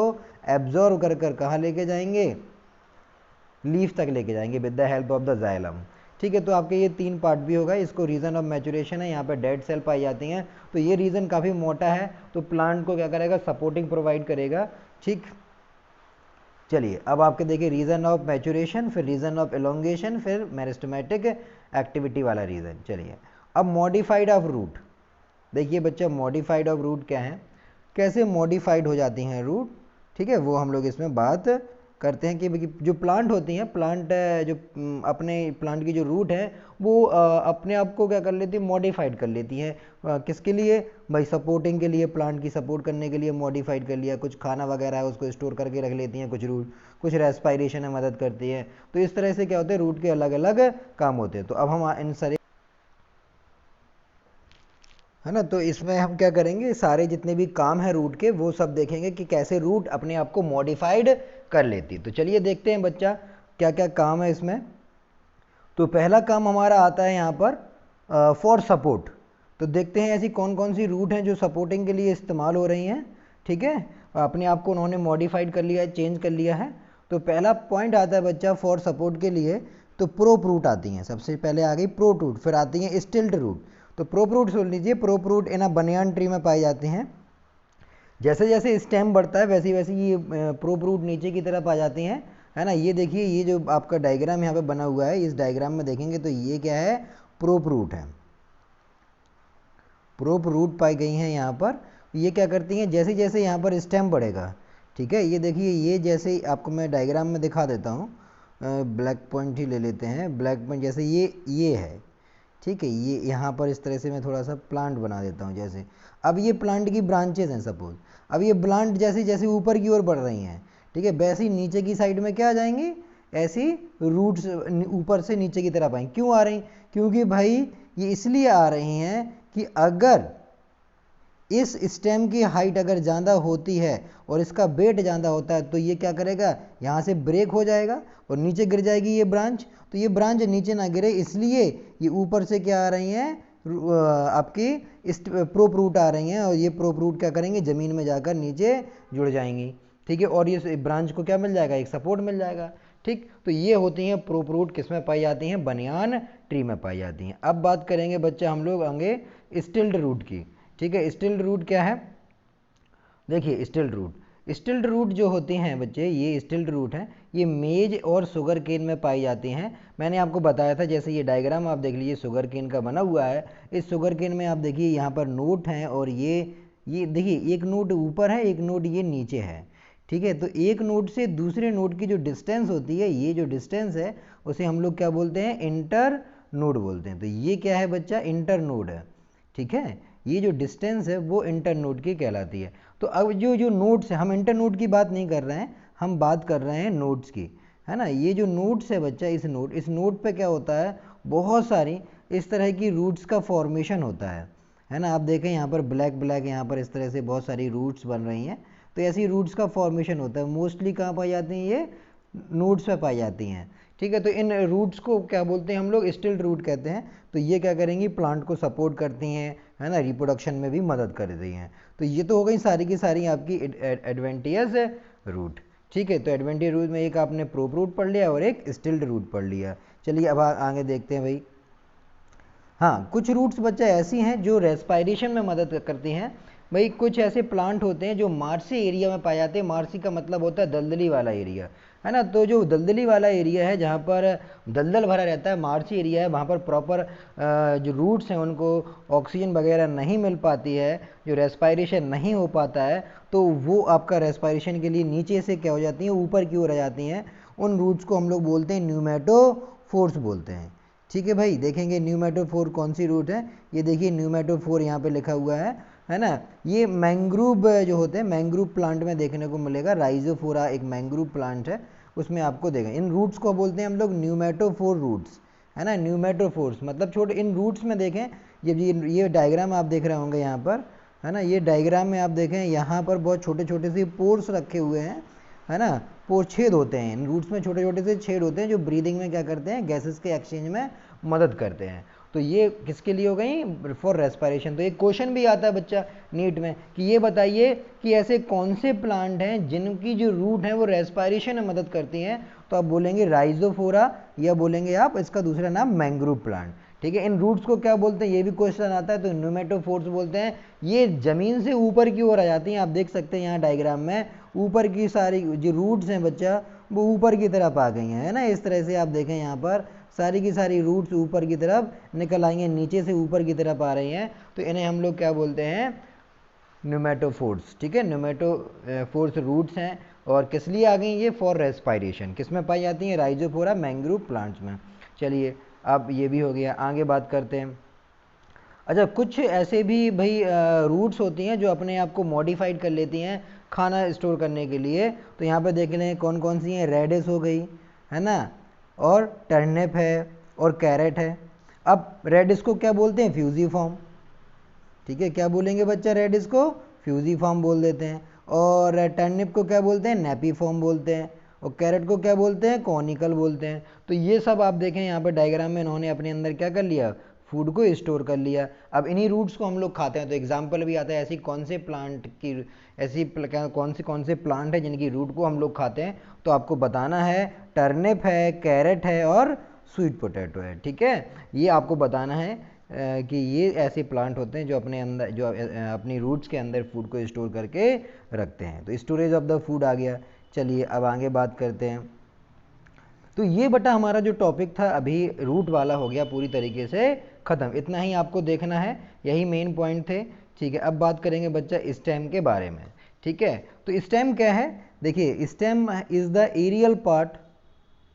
एब्जॉर्व कर कर कहाँ लेके जाएंगे, लीफ तक लेके जाएंगे with the help of the xylem. ठीक है, तो आपके ये 3 पार्ट भी होगा। इसको रीजन ऑफ मैचुरेशन है, यहाँ पे डेड सेल पाई जाती हैं। तो ये रीजन काफ़ी मोटा है, तो प्लांट को क्या करेगा, सपोर्टिंग प्रोवाइड करेगा। ठीक, चलिए अब आपके देखिए रीजन ऑफ मैचुरेशन, फिर रीजन ऑफ एलोंगेशन, फिर मेरिस्टेमेटिक एक्टिविटी वाला रीजन। चलिए अब मॉडिफाइड ऑफ रूट। देखिए बच्चा, मॉडिफाइड ऑफ रूट क्या है, कैसे मॉडिफाइड हो जाती हैं रूट। ठीक है, वो हम लोग इसमें बात करते हैं कि जो प्लांट होती हैं, प्लांट जो अपने प्लांट की जो रूट है वो अपने आप को क्या कर लेती है, मॉडिफाइड कर लेती है। किसके लिए भाई, सपोर्टिंग के लिए, प्लांट की सपोर्ट करने के लिए मॉडिफाइड कर लिया। कुछ खाना वगैरह है उसको स्टोर करके रख लेती हैं, कुछ रूट, कुछ रेस्पायरेशन में मदद करती है। तो इस तरह से क्या होते हैं, रूट के अलग अलग काम होते हैं। तो अब हम इन सारे, है ना, तो इसमें हम क्या करेंगे, सारे जितने भी काम है रूट के वो सब देखेंगे कि कैसे रूट अपने आप को मॉडिफाइड कर लेती। तो चलिए देखते हैं बच्चा क्या क्या काम है इसमें। तो पहला काम हमारा आता है यहाँ पर फॉर सपोर्ट। तो देखते हैं ऐसी कौन कौन सी रूट हैं जो सपोर्टिंग के लिए इस्तेमाल हो रही हैं। ठीक है, अपने आप को उन्होंने मॉडिफाइड कर लिया है, चेंज कर लिया है। तो पहला पॉइंट आता है बच्चा फॉर सपोर्ट के लिए, तो प्रोप रूट आती हैं। सबसे पहले आ गई प्रोप रूट, फिर आती हैं स्टिल्ट रूट। तो प्रोप रूट सुन लीजिए, प्रोप रूट इन अ बनियान ट्री में पाए जाते हैं। जैसे जैसे स्टेम बढ़ता है वैसे वैसे ये प्रोप रूट नीचे की तरफ आ जाती हैं, है ना। ये देखिए, ये जो आपका डायग्राम यहाँ पे बना हुआ है, इस डायग्राम में देखेंगे तो ये क्या है, प्रोप रूट है। प्रोप रूट पाई गई हैं यहाँ पर। ये क्या करती हैं, जैसे जैसे यहाँ पर स्टेम बढ़ेगा, ठीक है, ये देखिए, ये जैसे आपको मैं डायग्राम में दिखा देता हूँ, ब्लैक पॉइंट ही ले लेते हैं। ब्लैक पॉइंट जैसे ये है, ठीक है, ये यहाँ पर इस तरह से मैं थोड़ा सा प्लांट बना देता हूँ जैसे। अब ये प्लांट की ब्रांचेज हैं सपोज। अब ये प्लांट जैसे जैसे ऊपर की ओर बढ़ रही हैं, ठीक है, वैसे ही नीचे की साइड में क्या आ जाएंगी, ऐसी रूट्स ऊपर से नीचे की तरफ आएंगी। क्यों आ रही, क्योंकि भाई ये इसलिए आ रही हैं कि अगर इस स्टेम की हाइट अगर ज़्यादा होती है और इसका वेट ज़्यादा होता है तो ये क्या करेगा, यहाँ से ब्रेक हो जाएगा और नीचे गिर जाएगी ये ब्रांच। तो ये ब्रांच नीचे ना गिरे इसलिए ये ऊपर से क्या आ रही हैं, आपकी प्रोप रूट आ रही हैं, और ये प्रोप रूट क्या करेंगे, ज़मीन में जाकर नीचे जुड़ जाएंगी। ठीक है, और ये ब्रांच को क्या मिल जाएगा, एक सपोर्ट मिल जाएगा। ठीक, तो ये होती हैं प्रोप रूट, किस में पाई जाती हैं, बनियान ट्री में पाई जाती हैं। अब बात करेंगे बच्चा हम लोग आगे स्टिल्ड रूट की। ठीक है, स्टिल्ड रूट क्या है, देखिए स्टिल्ड रूट जो होते हैं बच्चे, ये स्टिल्ड रूट हैं, ये मेज और शुगर केन में पाई जाती हैं। मैंने आपको बताया था, जैसे ये डायग्राम आप देख लीजिए शुगर केन का बना हुआ है। इस शुगर केन में आप देखिए यहाँ पर नोट हैं, और ये देखिए एक नोट ऊपर है, एक नोट ये नीचे है। ठीक है, तो एक नोट से दूसरे नोट की जो डिस्टेंस होती है, ये जो डिस्टेंस है उसे हम लोग क्या बोलते हैं, इंटर नोड बोलते हैं। तो ये क्या है बच्चा, इंटर नोड है। ठीक है, ये जो डिस्टेंस है वो इंटर नोड की कहलाती है। तो अब जो नोड्स है, हम इंटर नोड की बात नहीं कर रहे हैं, हम बात कर रहे हैं नोड्स की, है ना। ये जो नोड्स है बच्चा, इस नोड पे क्या होता है, बहुत सारी इस तरह की रूट्स का फॉर्मेशन होता है ना। आप देखें यहाँ पर ब्लैक यहाँ पर इस तरह से बहुत सारी रूट्स बन रही हैं। तो ऐसी रूट्स का फॉर्मेशन होता है, मोस्टली कहाँ पाई जाती हैं, ये नोड्स पे पाई जाती हैं। ठीक है, तो इन रूट्स को क्या बोलते हैं हम लोग, स्टिल्ड रूट कहते हैं। तो ये क्या करेंगी, प्लांट को सपोर्ट करती हैं, है ना, रिप्रोडक्शन में भी मदद करती हैं। तो ये तो हो गई सारी की सारी आपकी एडवेंटियस रूट। ठीक है, तो एडवेंटियस रूट में एक आपने प्रोप रूट पढ़ लिया और एक स्टिल्ड रूट पढ़ लिया। चलिए अब आगे देखते हैं भाई। हाँ, कुछ रूट्स बच्चा ऐसी हैं जो रेस्पायरेशन में मदद करती हैं। भाई कुछ ऐसे प्लांट होते हैं जो मार्सी एरिया में पाए जाते हैं। मार्सी का मतलब होता है दलदली वाला एरिया, है ना। तो जो दलदली वाला एरिया है, जहाँ पर दलदल भरा रहता है, मार्सी एरिया है, वहाँ पर प्रॉपर जो रूट्स हैं उनको ऑक्सीजन वगैरह नहीं मिल पाती है, जो रेस्पायरेशन नहीं हो पाता है, तो वो आपका रेस्पायरेशन के लिए नीचे से क्या हो जाती हैं, ऊपर की ओर आ जाती हैं। उन रूट्स को हम लोग बोलते हैं न्यूमेटोफोर्स बोलते हैं। ठीक है भाई, देखेंगे न्यूमेटोफोर कौन सी रूट है। ये देखिए न्यूमेटोफोर यहाँ पे लिखा हुआ है ना। ये मैंग्रोव जो होते हैं, मैंग्रोव प्लांट में देखने को मिलेगा। राइजोफोरा एक मैंग्रोव प्लांट है, उसमें आपको देगा। इन रूट्स को बोलते हैं हम लोग न्यूमेटोफोर रूट्स, है ना। न्यूमेटोफोर्स मतलब छोटे। इन रूट्स में देखें, ये डायग्राम आप देख रहे होंगे यहाँ पर, है ना। ये डायग्राम में आप देखें, यहाँ पर बहुत छोटे छोटे से पोर्स रखे हुए हैं, है ना। पोर छेद होते हैं, इन रूट्स में छोटे छोटे से छेद होते हैं, जो ब्रीदिंग में क्या करते हैं, गैसेस के एक्सचेंज में मदद करते हैं। तो ये किसके लिए हो गई, फॉर रेस्पिरेशन। तो एक क्वेश्चन भी आता है बच्चा नीट में कि ये बताइए कि ऐसे कौन से प्लांट हैं जिनकी जो रूट है वो रेस्पिरेशन में मदद करती हैं। तो आप बोलेंगे राइजोफोरा, या बोलेंगे आप इसका दूसरा नाम मैंग्रोव प्लांट। ठीक है, इन रूट्स को क्या बोलते हैं, ये भी क्वेश्चन आता है। तो न्यूमेटोफोर्स बोलते हैं। ये जमीन से ऊपर की ओर आ जाती हैं। आप देख सकते हैं यहाँ डायग्राम में, ऊपर की सारी जो रूट्स हैं बच्चा, वो ऊपर की तरफ आ गई हैं, है ना। इस तरह से आप देखें यहाँ पर सारी की सारी रूट्स ऊपर की तरफ निकल आई हैं, नीचे से ऊपर की तरफ आ रही हैं। तो इन्हें हम लोग क्या बोलते हैं, न्यूमेटोफोर्स। ठीक है, न्यूमेटोफोर्स रूट्स हैं। और किस लिए आ गई ये, फॉर रेस्पिरेशन। किस में पाई जाती हैं, राइजोफोरा मैंग्रोव प्लांट्स में। चलिए अब ये भी हो गया, आगे बात करते हैं। अच्छा, कुछ ऐसे भी भाई रूट्स होती हैं जो अपने आप को मॉडिफाइड कर लेती हैं खाना स्टोर करने के लिए। तो यहाँ पे देख लें कौन कौन सी हैं, रेडिस हो गई, है ना, और टर्निप है, और कैरेट है। अब रेडिस को क्या बोलते हैं, फ्यूजीफॉर्म। ठीक है, क्या बोलेंगे बच्चा, रेडिस को फ्यूजीफॉर्म बोल देते हैं। और टर्निप को क्या बोलते हैं, नेपीफॉर्म बोलते हैं। और कैरेट को क्या बोलते हैं, कॉनिकल बोलते हैं। तो ये सब आप देखें यहाँ पर डायग्राम में, इन्होंने अपने अंदर क्या कर लिया, फूड को स्टोर कर लिया। अब इन्हीं रूट्स को हम लोग खाते हैं। तो एग्जाम्पल भी आता है, ऐसी कौन से प्लांट की, कौन से प्लांट है जिनकी रूट को हम लोग खाते हैं। तो आपको बताना है, टर्निप है, कैरेट है, और स्वीट पोटैटो है। ठीक है, ये आपको बताना है कि ये ऐसे प्लांट होते हैं जो अपने अंदर, जो अपनी रूट्स के अंदर फूड को स्टोर करके रखते हैं। तो स्टोरेज ऑफ द फूड आ गया। चलिए अब आगे बात करते हैं। तो ये बटा हमारा जो टॉपिक था अभी रूट वाला हो गया पूरी तरीके से ख़त्म। इतना ही आपको देखना है, यही मेन पॉइंट थे। ठीक है, अब बात करेंगे बच्चा स्टेम के बारे में। ठीक है, तो स्टेम क्या है, देखिए stem is the aerial part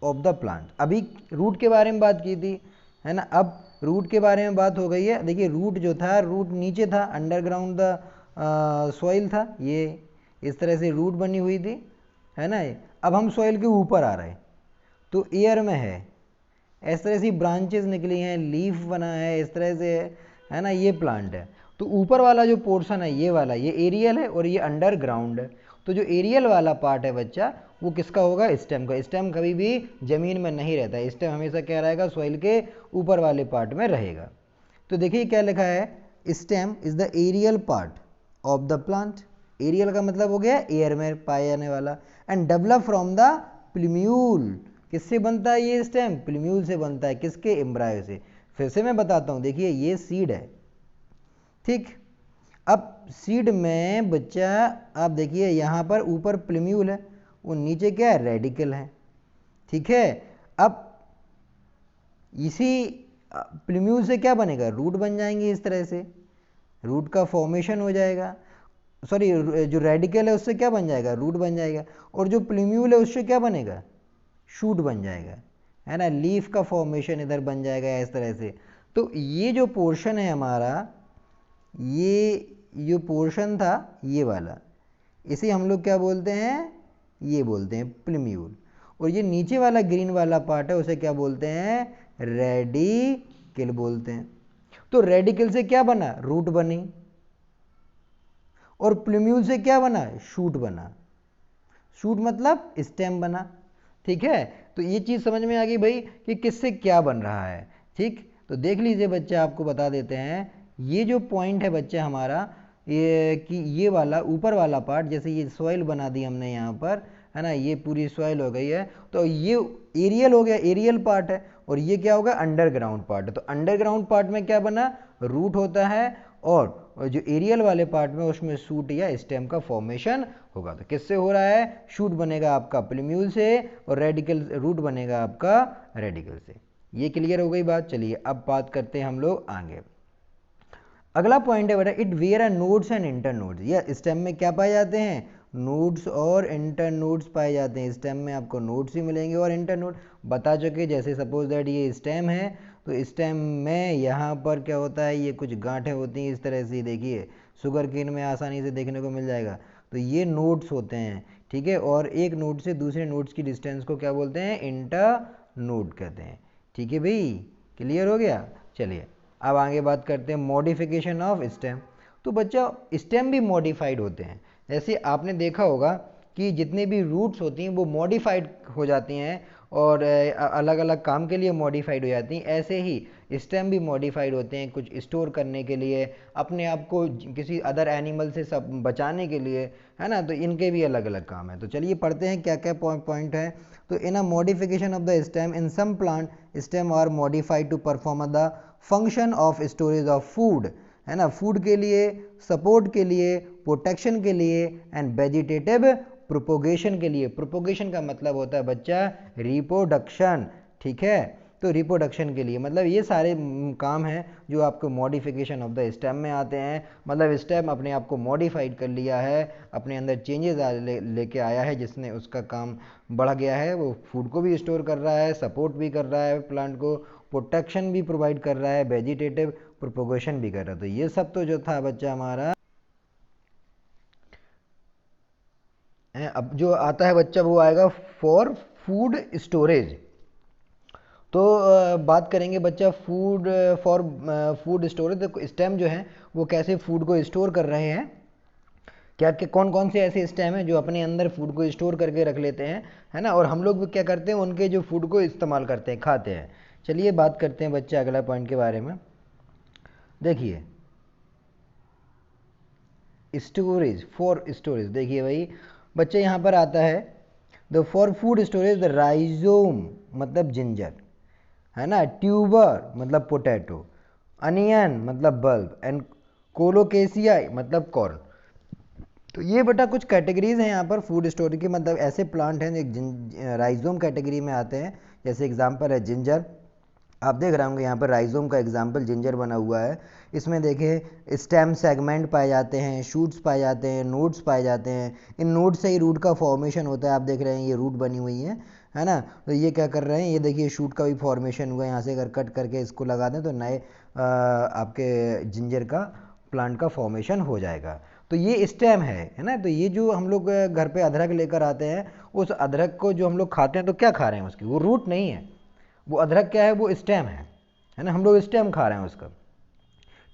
of the plant. अभी रूट के बारे में बात की थी, है ना। अब रूट के बारे में बात हो गई है। देखिए रूट जो था, रूट नीचे था, अंडरग्राउंड द सॉइल था, ये इस तरह से रूट बनी हुई थी, है ना। अब हम सॉइल के ऊपर आ रहे हैं, तो एयर में है, इस तरह से ब्रांचेस निकली हैं, लीफ बना है, इस तरह से है ना, ये प्लांट है। तो ऊपर वाला जो पोर्शन है ये वाला, ये एरियल है और ये अंडरग्राउंड है। तो जो एरियल वाला पार्ट है बच्चा वो किसका होगा? स्टेम का। स्टेम कभी भी जमीन में नहीं रहता है, स्टेम हमेशा क्या रहेगा? सॉइल के ऊपर वाले पार्ट में रहेगा। तो देखिए क्या लिखा है, stem is the aerial part of the plant. Aerial का मतलब हो गया एयर में पाया जाने वाला। And develop from the plumule. किससे बनता है ये स्टेम? प्लूम्यूल से बनता है। किसके? एम्ब्रायो से। फिर से मैं बताता हूँ, देखिए ये सीड है, ठीक। अब सीड में बच्चा आप देखिए यहाँ पर ऊपर प्लूम्यूल है और नीचे क्या है? रेडिकल है, ठीक है। अब इसी प्लूम्यूल से क्या बनेगा? रूट बन जाएंगे इस तरह से, रूट का फॉर्मेशन हो जाएगा। सॉरी, जो रेडिकल है उससे क्या बन जाएगा? रूट बन जाएगा। और जो प्लूम्यूल है उससे क्या बनेगा? शूट बन जाएगा, है ना। लीफ का फॉर्मेशन इधर बन जाएगा इस तरह से। तो ये जो पोर्शन है हमारा, ये जो पोर्शन था ये वाला, इसे हम लोग क्या बोलते हैं? ये बोलते हैं प्लूम्यूल। और ये नीचे वाला ग्रीन वाला पार्ट है उसे क्या बोलते हैं? रेडिकल बोलते हैं। तो रेडिकल से क्या बना? रूट बनी। और प्लूम्यूल से क्या बना? शूट बना। शूट मतलब स्टेम बना, ठीक है। तो ये चीज़ समझ में आ गई भाई कि किससे क्या बन रहा है, ठीक। तो देख लीजिए बच्चा, आपको बता देते हैं, ये जो पॉइंट है बच्चा हमारा, ये कि ये वाला ऊपर वाला पार्ट, जैसे ये सॉइल बना दी हमने यहाँ पर, है ना, ये पूरी सॉइल हो गई है। तो ये एरियल हो गया, एरियल पार्ट है। और ये क्या होगा? अंडरग्राउंड पार्ट है। तो अंडरग्राउंड पार्ट में क्या बना? रूट होता है। और जो एरियल वाले पार्ट में उसमें शूट या स्टेम का फॉर्मेशन होगा। तो किससे हो रहा है? शूट बनेगा आपका प्लूम्यूल से और रेडिकल रूट बनेगा आपका रेडिकल से। ये क्लियर हो गई बात। चलिए अब बात करते हैं हम लोग आगे। अगला पॉइंट है बेटा, it where are nodes and internodes. या स्टेम में क्या पाए जाते हैं? नोड्स और इंटर नोड्स पाए जाते हैं। स्टेम में आपको नोड्स ही मिलेंगे और इंटर नोड बता चुके। जैसे सपोज दैट ये स्टेम है, तो स्टेम में यहाँ पर क्या होता है? ये कुछ गांठें होती हैं इस तरह से, देखिए शुगर केन में आसानी से देखने को मिल जाएगा। तो ये नोड्स होते हैं, ठीक है। और एक नोड से दूसरे नोड्स की डिस्टेंस को क्या बोलते हैं? इंटर नोड कहते हैं, ठीक है भाई। क्लियर हो गया। चलिए अब आगे बात करते हैं मॉडिफिकेशन ऑफ स्टेम। तो बच्चा स्टेम भी मॉडिफाइड होते हैं। जैसे आपने देखा होगा कि जितने भी रूट्स होती हैं वो मॉडिफाइड हो जाती हैं और अलग अलग काम के लिए मॉडिफाइड हो जाती हैं। ऐसे ही स्टेम भी मॉडिफाइड होते हैं, कुछ स्टोर करने के लिए, अपने आप को किसी अदर एनिमल से सब बचाने के लिए, है ना। तो इनके भी अलग अलग काम है। तो चलिए पढ़ते हैं क्या क्या पॉइंट है। तो in a modification of the stem in some plant, stem are modified to perform the function of storage of food, है ना। फूड के लिए, सपोर्ट के लिए, प्रोटेक्शन के लिए एंड वेजिटेटिव प्रोपोगेशन के लिए। प्रोपोगेशन का मतलब होता है बच्चा रिप्रोडक्शन, ठीक है। तो रिप्रोडक्शन के लिए मतलब ये सारे काम हैं जो आपको मॉडिफिकेशन ऑफ द स्टेम में आते हैं। मतलब स्टेम अपने आप को मॉडिफाइड कर लिया है, अपने अंदर चेंजेस लेके आया है, जिसने उसका काम बढ़ गया है। वो फूड को भी स्टोर कर रहा है, सपोर्ट भी कर रहा है प्लांट को, प्रोटेक्शन भी प्रोवाइड कर रहा है, वेजिटेटिव प्रोपोगेशन भी कर रहा है। तो ये सब तो जो था बच्चा हमारा, अब जो आता है बच्चा वो आएगा फॉर फूड स्टोरेज। तो बात करेंगे बच्चा फूड फॉर फूड स्टोरेज। तो स्टेम जो है वो कैसे फूड को स्टोर कर रहे हैं, क्या क्या कौन कौन से ऐसे स्टेम हैं जो अपने अंदर फूड को स्टोर करके रख लेते हैं, है ना। और हम लोग भी क्या करते हैं? उनके जो फूड को इस्तेमाल करते हैं, खाते हैं। चलिए बात करते हैं बच्चा अगला पॉइंट के बारे में। देखिए स्टोरेज, फॉर स्टोरेज, देखिए भाई बच्चे यहाँ पर आता है the for food storage the rhizome मतलब जिंजर, है ना, ट्यूबर मतलब पोटैटो, अनियन मतलब बल्ब एंड कोलोकेसिया मतलब कॉर्न। तो ये बेटा कुछ कैटेगरीज हैं यहाँ पर फूड स्टोरेज की। मतलब ऐसे प्लांट हैं जो राइजोम कैटेगरी में आते हैं। जैसे एग्जांपल है जिंजर, आप देख रहे होंगे यहाँ पर राइजोम का एग्जाम्पल जिंजर बना हुआ है। इसमें देखिए स्टेम सेगमेंट पाए जाते हैं, शूट्स पाए जाते हैं, नोड्स पाए जाते हैं। इन नोड्स से ही रूट का फॉर्मेशन होता है। आप देख रहे हैं ये रूट बनी हुई है ना। तो ये क्या कर रहे हैं? ये देखिए शूट का भी फॉर्मेशन हुआ है। यहाँ से अगर कट करके इसको लगा दें तो नए आपके जिंजर का प्लांट का फॉर्मेशन हो जाएगा। तो ये स्टेम है ना। तो ये जो हम लोग घर पे अदरक लेकर आते हैं, उस अदरक को जो हम लोग खाते हैं तो क्या खा रहे हैं? उसकी वो रूट नहीं है, वो अदरक क्या है? वो स्टेम है ना। हम लोग स्टेम खा रहे हैं उसका,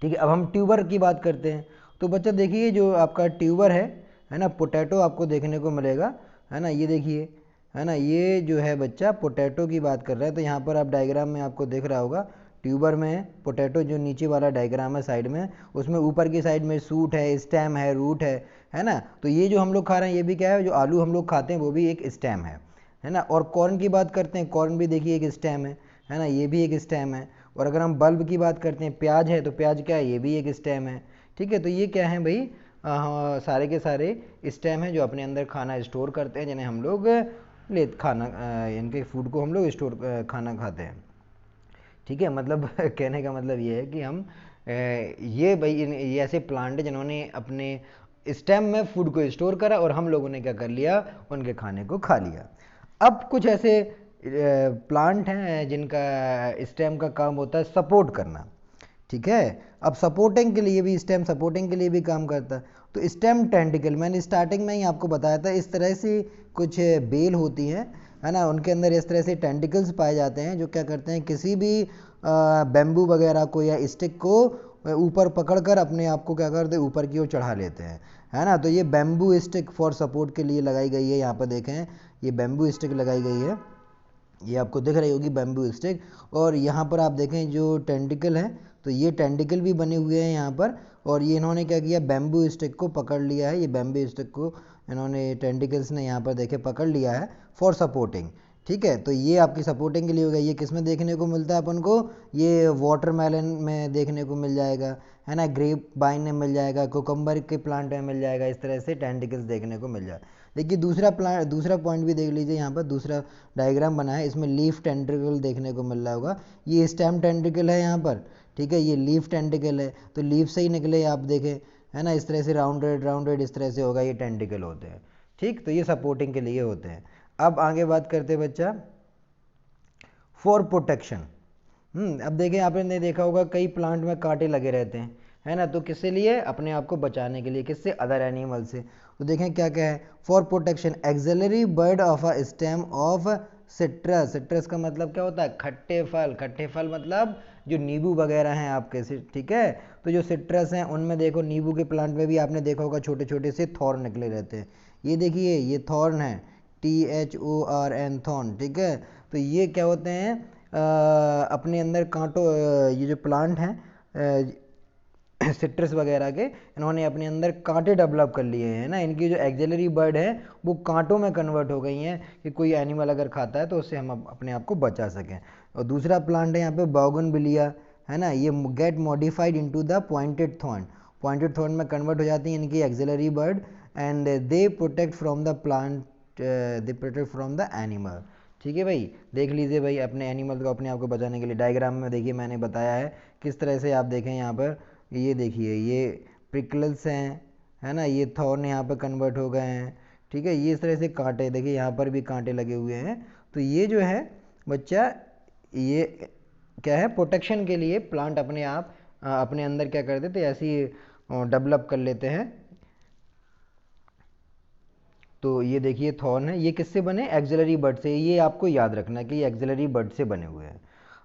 ठीक है, अब हम ट्यूबर की बात करते हैं। तो बच्चा देखिए जो आपका ट्यूबर है ना, पोटैटो आपको देखने को मिलेगा, है ना, ये देखिए, है ना, ये जो है बच्चा पोटैटो की बात कर रहा है। तो यहाँ पर आप डायग्राम में आपको दिख रहा होगा, ट्यूबर में पोटैटो जो नीचे वाला डायग्राम है साइड में, उसमें ऊपर की साइड में सूट है, स्टेम है, रूट है ना। तो ये जो हम लोग खा रहे हैं ये भी क्या है, जो आलू हम लोग खाते हैं वो भी एक स्टेम है ना। और कॉर्न की बात करते हैं, कॉर्न भी देखिए एक स्टेम है ना, ये भी एक स्टेम है। और अगर हम बल्ब की बात करते हैं, प्याज है, तो प्याज क्या है, ये भी एक स्टेम है। ठीक है, तो ये क्या है भाई, सारे के सारे स्टेम हैं जो अपने अंदर खाना स्टोर करते हैं, जिन्हें हम लोग खाना इनके फूड को हम लोग स्टोर खाना खाते हैं। ठीक है, मतलब कहने का मतलब ये है कि हम ये भाई ये ऐसे प्लांट है जिन्होंने अपने स्टेम में फूड को स्टोर करा और हम लोगों ने क्या कर लिया, उनके खाने को खा लिया। अब कुछ ऐसे प्लांट हैं जिनका स्टेम का काम होता है सपोर्ट करना। ठीक है, अब सपोर्टिंग के लिए भी, स्टेम सपोर्टिंग के लिए भी काम करता है। तो स्टेम टेंटिकल मैंने स्टार्टिंग में ही आपको बताया था, इस तरह से कुछ बेल होती हैं, है ना, उनके अंदर इस तरह से टेंटिकल्स पाए जाते हैं जो क्या करते हैं, किसी भी बैम्बू वगैरह को या स्टिक को ऊपर पकड़कर अपने आप को क्या करते हैं, ऊपर की ओर चढ़ा लेते हैं, है ना। तो ये बैम्बू स्टिक फॉर सपोर्ट के लिए लगाई गई है। यहाँ पर देखें, ये बैम्बू स्टिक लगाई गई है, ये आपको दिख रही होगी बैम्बू स्टिक। और यहाँ पर आप देखें जो टेंटिकल है, तो ये टेंटिकल भी बने हुए हैं यहाँ पर। और ये इन्होंने क्या किया, बैम्बू स्टिक को पकड़ लिया है, ये बैम्बू स्टिक को इन्होंने टेंटिकल्स ने यहाँ पर देखे पकड़ लिया है फॉर सपोर्टिंग। ठीक है, तो ये आपकी सपोर्टिंग के लिए हो गया। ये किस में देखने को मिलता है अपन को, ये वाटरमेलन में देखने को मिल जाएगा, है ना, ग्रेप वाइन में मिल जाएगा, कोकम्बर के प्लांट में मिल जाएगा, इस तरह से टेंटिकल्स देखने को मिल जाएगा। देखिए दूसरा पॉइंट भी देख लीजिए, यहाँ पर दूसरा डायग्राम बना है, इसमें लीफ टेंट्रिकल देखने को मिल रहा होगा, ये स्टेम टेंट्रिकल है यहाँ पर। ठीक है, ये लीफ टेंट्रिकल है, तो लीफ से ही निकले आप देखें, है ना, इस तरह से राउंडेड इस तरह से होगा, ये टेंट्रिकल होते हैं। ठीक, तो ये सपोर्टिंग के लिए होते हैं। अब आगे बात करते हैं बच्चा फॉर प्रोटेक्शन। अब देखें, आपने देखा होगा कई प्लांट में कांटे लगे रहते हैं, है ना, तो किसके लिए, अपने आप को बचाने के लिए, किससे, अदर एनिमल से। तो देखें क्या क्या है, for protection axillary bud of a stem of citrus. Citrus का मतलब क्या होता है, खट्टे फल। खट्टे फल मतलब जो नींबू वगैरह हैं आपके से, ठीक है। तो जो सिट्रस हैं उनमें देखो, नींबू के प्लांट में भी आपने देखा होगा छोटे छोटे से थॉर्न निकले रहते हैं। ये देखिए, ये थॉर्न है, THORN, थॉर्न। ठीक है, तो ये क्या होते हैं, अपने अंदर कांटों, ये जो प्लांट हैं सिट्रस वगैरह के, इन्होंने अपने अंदर कांटे डेवलप कर लिए हैं ना। इनकी जो एक्सिलरी बर्ड है वो कांटों में कन्वर्ट हो गई हैं कि कोई एनिमल अगर खाता है तो उससे हम अपने आप को बचा सकें। और दूसरा प्लांट है यहाँ पे बोगनविलिया, है ना, ये gate modified into the pointed thorn. Pointed thorn में कन्वर्ट हो जाती हैं इनकी axillary bud, and they protect from the plant, they protect from the animal. ठीक है भाई, देख लीजिए भाई, अपने एनिमल को, अपने आप को बचाने के लिए डायग्राम में देखिए मैंने बताया है किस तरह से। आप देखें यहाँ पर, ये देखिए, ये प्रिकल्स हैं, है ना, ये थॉर्न यहाँ पर कन्वर्ट हो गए हैं। ठीक है, ये इस तरह से कांटे, देखिए यहाँ पर भी कांटे लगे हुए हैं। तो ये जो है बच्चा, ये क्या है, प्रोटेक्शन के लिए प्लांट अपने आप अपने अंदर क्या कर देते, ऐसी डेवलप कर लेते हैं। तो ये देखिए थॉर्न है, ये किससे बने, एक्सिलरी बर्ड से। ये आपको याद रखना कि ये एक्सिलरी बर्ड से बने हुए हैं।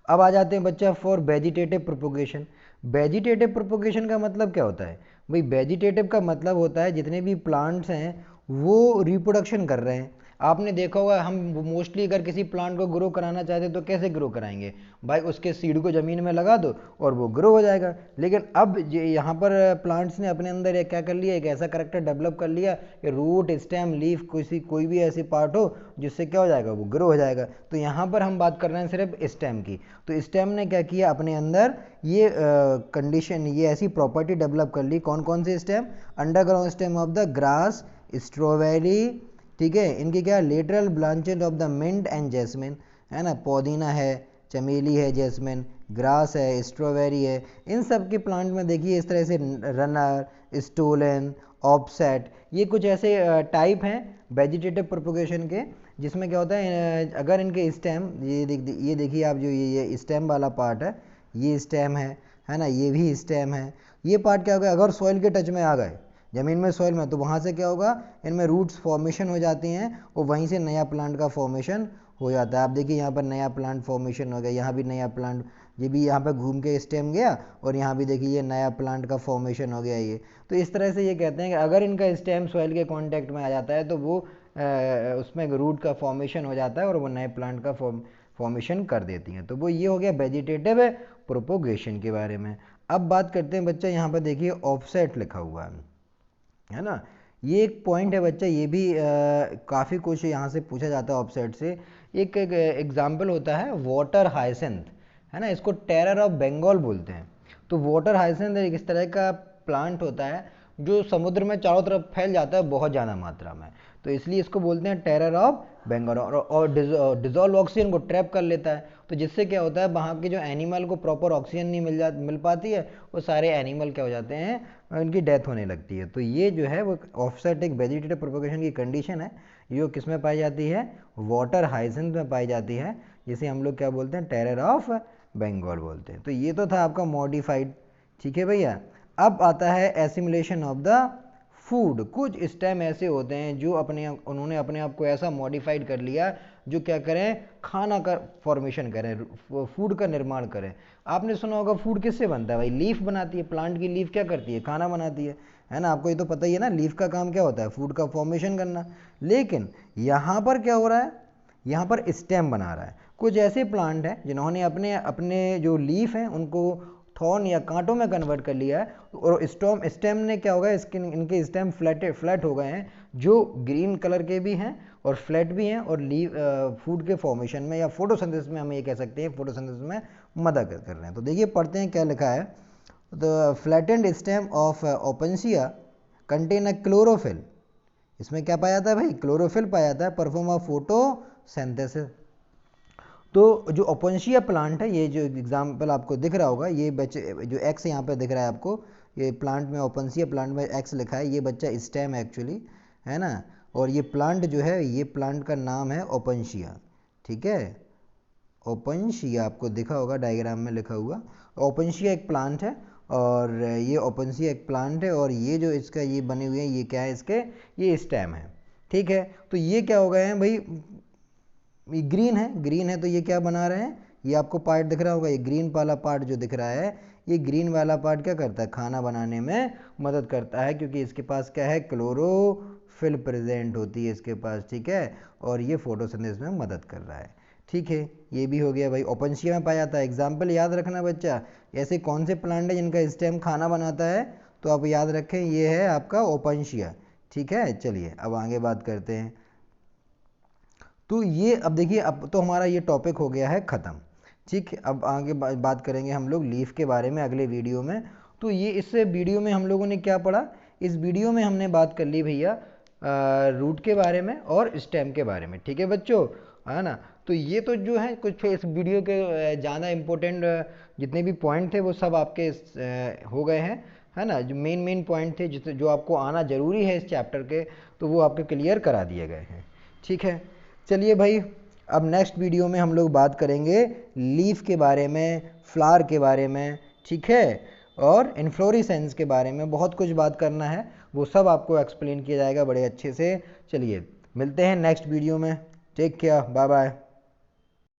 अब आ जाते हैं बच्चा for vegetative propagation. Vegetative propagation का मतलब क्या होता है भाई, वेजिटेटिव का मतलब होता है जितने भी प्लांट्स हैं वो रिप्रोडक्शन कर रहे हैं। आपने देखा होगा, हम मोस्टली अगर किसी प्लांट को ग्रो कराना चाहते हैं तो कैसे ग्रो कराएंगे भाई, उसके सीड को ज़मीन में लगा दो और वो ग्रो हो जाएगा। लेकिन अब यहाँ पर प्लांट्स ने अपने अंदर क्या कर लिया, एक ऐसा करेक्टर डेवलप कर लिया कि रूट, स्टेम, लीफ, कोई भी ऐसी पार्ट हो जिससे क्या हो जाएगा, वो ग्रो हो जाएगा। तो यहाँ पर हम बात कर रहे हैं सिर्फ स्टेम की। तो स्टेम ने क्या किया, अपने अंदर ये कंडीशन, ये ऐसी प्रॉपर्टी डेवलप कर ली। कौन कौन से stem, underground stem of the grass, strawberry, ठीक है, इनकी क्या, lateral branches of the mint and jasmine, है ना, पुदीना है, चमेली है, जैस्मिन, ग्रास है, स्ट्रॉबेरी है। इन सब के प्लांट में देखिए इस तरह से रनर, स्टोलन, ऑफसेट, ये कुछ ऐसे टाइप हैं वेजिटेटिव प्रोपोगेशन के, जिसमें क्या होता है, अगर इनके स्टेम, ये देखिए आप, जो ये स्टेम वाला पार्ट है, ये स्टेम है ना, ये भी स्टेम है। ये पार्ट क्या होगा, अगर सॉइल के टच में आ गए, ज़मीन में, सॉइल में, तो वहाँ से क्या होगा, इनमें रूट्स फॉर्मेशन हो जाती हैं और वहीं से नया प्लांट का फॉर्मेशन हो जाता है। आप देखिए यहाँ पर नया प्लांट फॉर्मेशन हो गया, यहाँ भी नया प्लांट ये भी यहाँ पे घूम के स्टेम गया और यहाँ भी देखिए ये नया प्लांट का फॉर्मेशन हो गया ये। तो इस तरह से ये कहते हैं कि अगर इनका स्टेम सॉइल के कांटेक्ट में आ जाता है तो वो उसमें रूट का फॉर्मेशन हो जाता है और वो नए प्लांट का फॉर्मेशन कर देती हैं। तो वो ये हो गया वेजिटेटिव प्रोपोगेशन के बारे में। अब बात करते हैं बच्चा, यहाँ पर देखिए ऑफसेट लिखा हुआ है ना। ये एक पॉइंट है बच्चा, ये भी काफ़ी कुछ यहाँ से पूछा जाता है ऑफसेट से। एक एग्जाम्पल होता है वाटर हाइसेंथ, है ना, इसको टेरर ऑफ बंगाल बोलते हैं। तो वाटर हाइसेंथ एक इस तरह का प्लांट होता है जो समुद्र में चारों तरफ फैल जाता है बहुत ज़्यादा मात्रा में, तो इसलिए इसको बोलते हैं टेरर ऑफ बंगाल। और डिजॉल्व ऑक्सीजन को ट्रैप कर लेता है, तो जिससे क्या होता है वहाँ के जो एनिमल को प्रॉपर ऑक्सीजन नहीं मिल पाती है, वो सारे एनिमल क्या हो जाते हैं, उनकी डेथ होने लगती है। तो ये जो है वो ऑफसेट एक वेजिटेटिव प्रोपोगेशन की कंडीशन है, ये किस में पाई जाती है, वाटर हाइसेंथ में पाई जाती है, जिसे हम लोग क्या बोलते हैं, टेरर ऑफ बंगाल बोलते हैं। तो ये तो था आपका मॉडिफाइड, ठीक है भैया। अब आता है एसिमुलेशन ऑफ द फूड। कुछ स्टेम ऐसे होते हैं जो उन्होंने अपने आप को ऐसा मॉडिफाइड कर लिया जो क्या करें, खाना का फॉर्मेशन करें, फूड का निर्माण करें। आपने सुना होगा फूड किससे बनता है भाई, लीफ बनाती है, प्लांट की लीफ क्या करती है, खाना बनाती है ना। आपको ये तो पता ही है ना, लीफ का काम क्या होता है, फूड का फॉर्मेशन करना। लेकिन यहाँ पर क्या हो रहा है, यहाँ पर स्टेम बना रहा है। कुछ ऐसे प्लांट हैं जिन्होंने अपने अपने जो लीफ हैं उनको थॉर्न या कांटों में कन्वर्ट कर लिया है, और स्टेम ने क्या होगा, इनके स्टेम फ्लैट हो गए हैं, जो ग्रीन कलर के भी हैं और फ्लैट भी हैं, और फूड के फॉर्मेशन में या फोटोसिंथेसिस में हम ये कह सकते हैं फोटोसिंथेसिस में मदद कर रहे हैं। तो देखिए पढ़ते हैं क्या लिखा है। The flattened stem of opuntia contain a chlorophyll. इसमें क्या पाया जाता है भाई, क्लोरोफिल पाया जाता है, परफॉर्म ऑफ फोटोसिंथेसिस। तो जो ओपेंशिया प्लांट है, ये जो एग्जाम्पल आपको दिख रहा होगा, ये बच्चे जो एक्स यहाँ पे दिख रहा है आपको, ये प्लांट में ओपेंशिया प्लांट में एक्स लिखा है, ये बच्चा स्टेम है एक्चुअली, है ना। और ये प्लांट जो है, ये प्लांट का नाम है ओपेंशिया, ठीक है। ओपेंशिया आपको दिखा होगा डायग्राम में लिखा हुआ, ओपेंशिया एक प्लांट है, और ये ओपेंशिया एक प्लांट है, और ये जो इसका ये बने हुए हैं, ये क्या है, इसके ये स्टेम है, ठीक है। तो ये क्या हो गए हैं भाई, ये ग्रीन है, तो ये क्या बना रहे हैं, ये आपको पार्ट दिख रहा होगा, ये ग्रीन वाला पार्ट जो दिख रहा है, ये ग्रीन वाला पार्ट क्या करता है, खाना बनाने में मदद करता है, क्योंकि इसके पास क्या है, क्लोरोफिल प्रेजेंट होती है इसके पास, ठीक है, और ये फोटोसिंथेसिस में मदद कर रहा है, ठीक है। ये भी हो गया भाई, ओपेंशिया में पाया जाता है। एग्जाम्पल याद रखना बच्चा, ऐसे कौन से प्लांट है जिनका स्टेम खाना बनाता है, तो आप याद रखें ये है आपका ओपेंशिया, ठीक है। चलिए अब आगे बात करते हैं। तो ये अब देखिए, अब तो हमारा ये टॉपिक हो गया है ख़त्म, ठीक है। अब आगे बात करेंगे हम लोग लीफ के बारे में अगले वीडियो में। तो ये इस वीडियो में हम लोगों ने क्या पढ़ा, इस वीडियो में हमने बात कर ली भैया रूट के बारे में और स्टेम के बारे में, ठीक है बच्चों, है ना। तो ये तो जो है कुछ इस वीडियो के ज़्यादा इम्पोर्टेंट जितने भी पॉइंट थे वो सब आपके हो गए हैं, है ना। जो मेन पॉइंट थे जो आपको आना ज़रूरी है इस चैप्टर के, तो वो आपके क्लियर करा दिए गए हैं, ठीक है। चलिए भाई, अब नेक्स्ट वीडियो में हम लोग बात करेंगे लीफ के बारे में, फ्लावर के बारे में, ठीक है, और इन्फ्लोरेसेंस के बारे में बहुत कुछ बात करना है, वो सब आपको एक्सप्लेन किया जाएगा बड़े अच्छे से। चलिए मिलते हैं नेक्स्ट वीडियो में, टेक केयर, बाय बाय।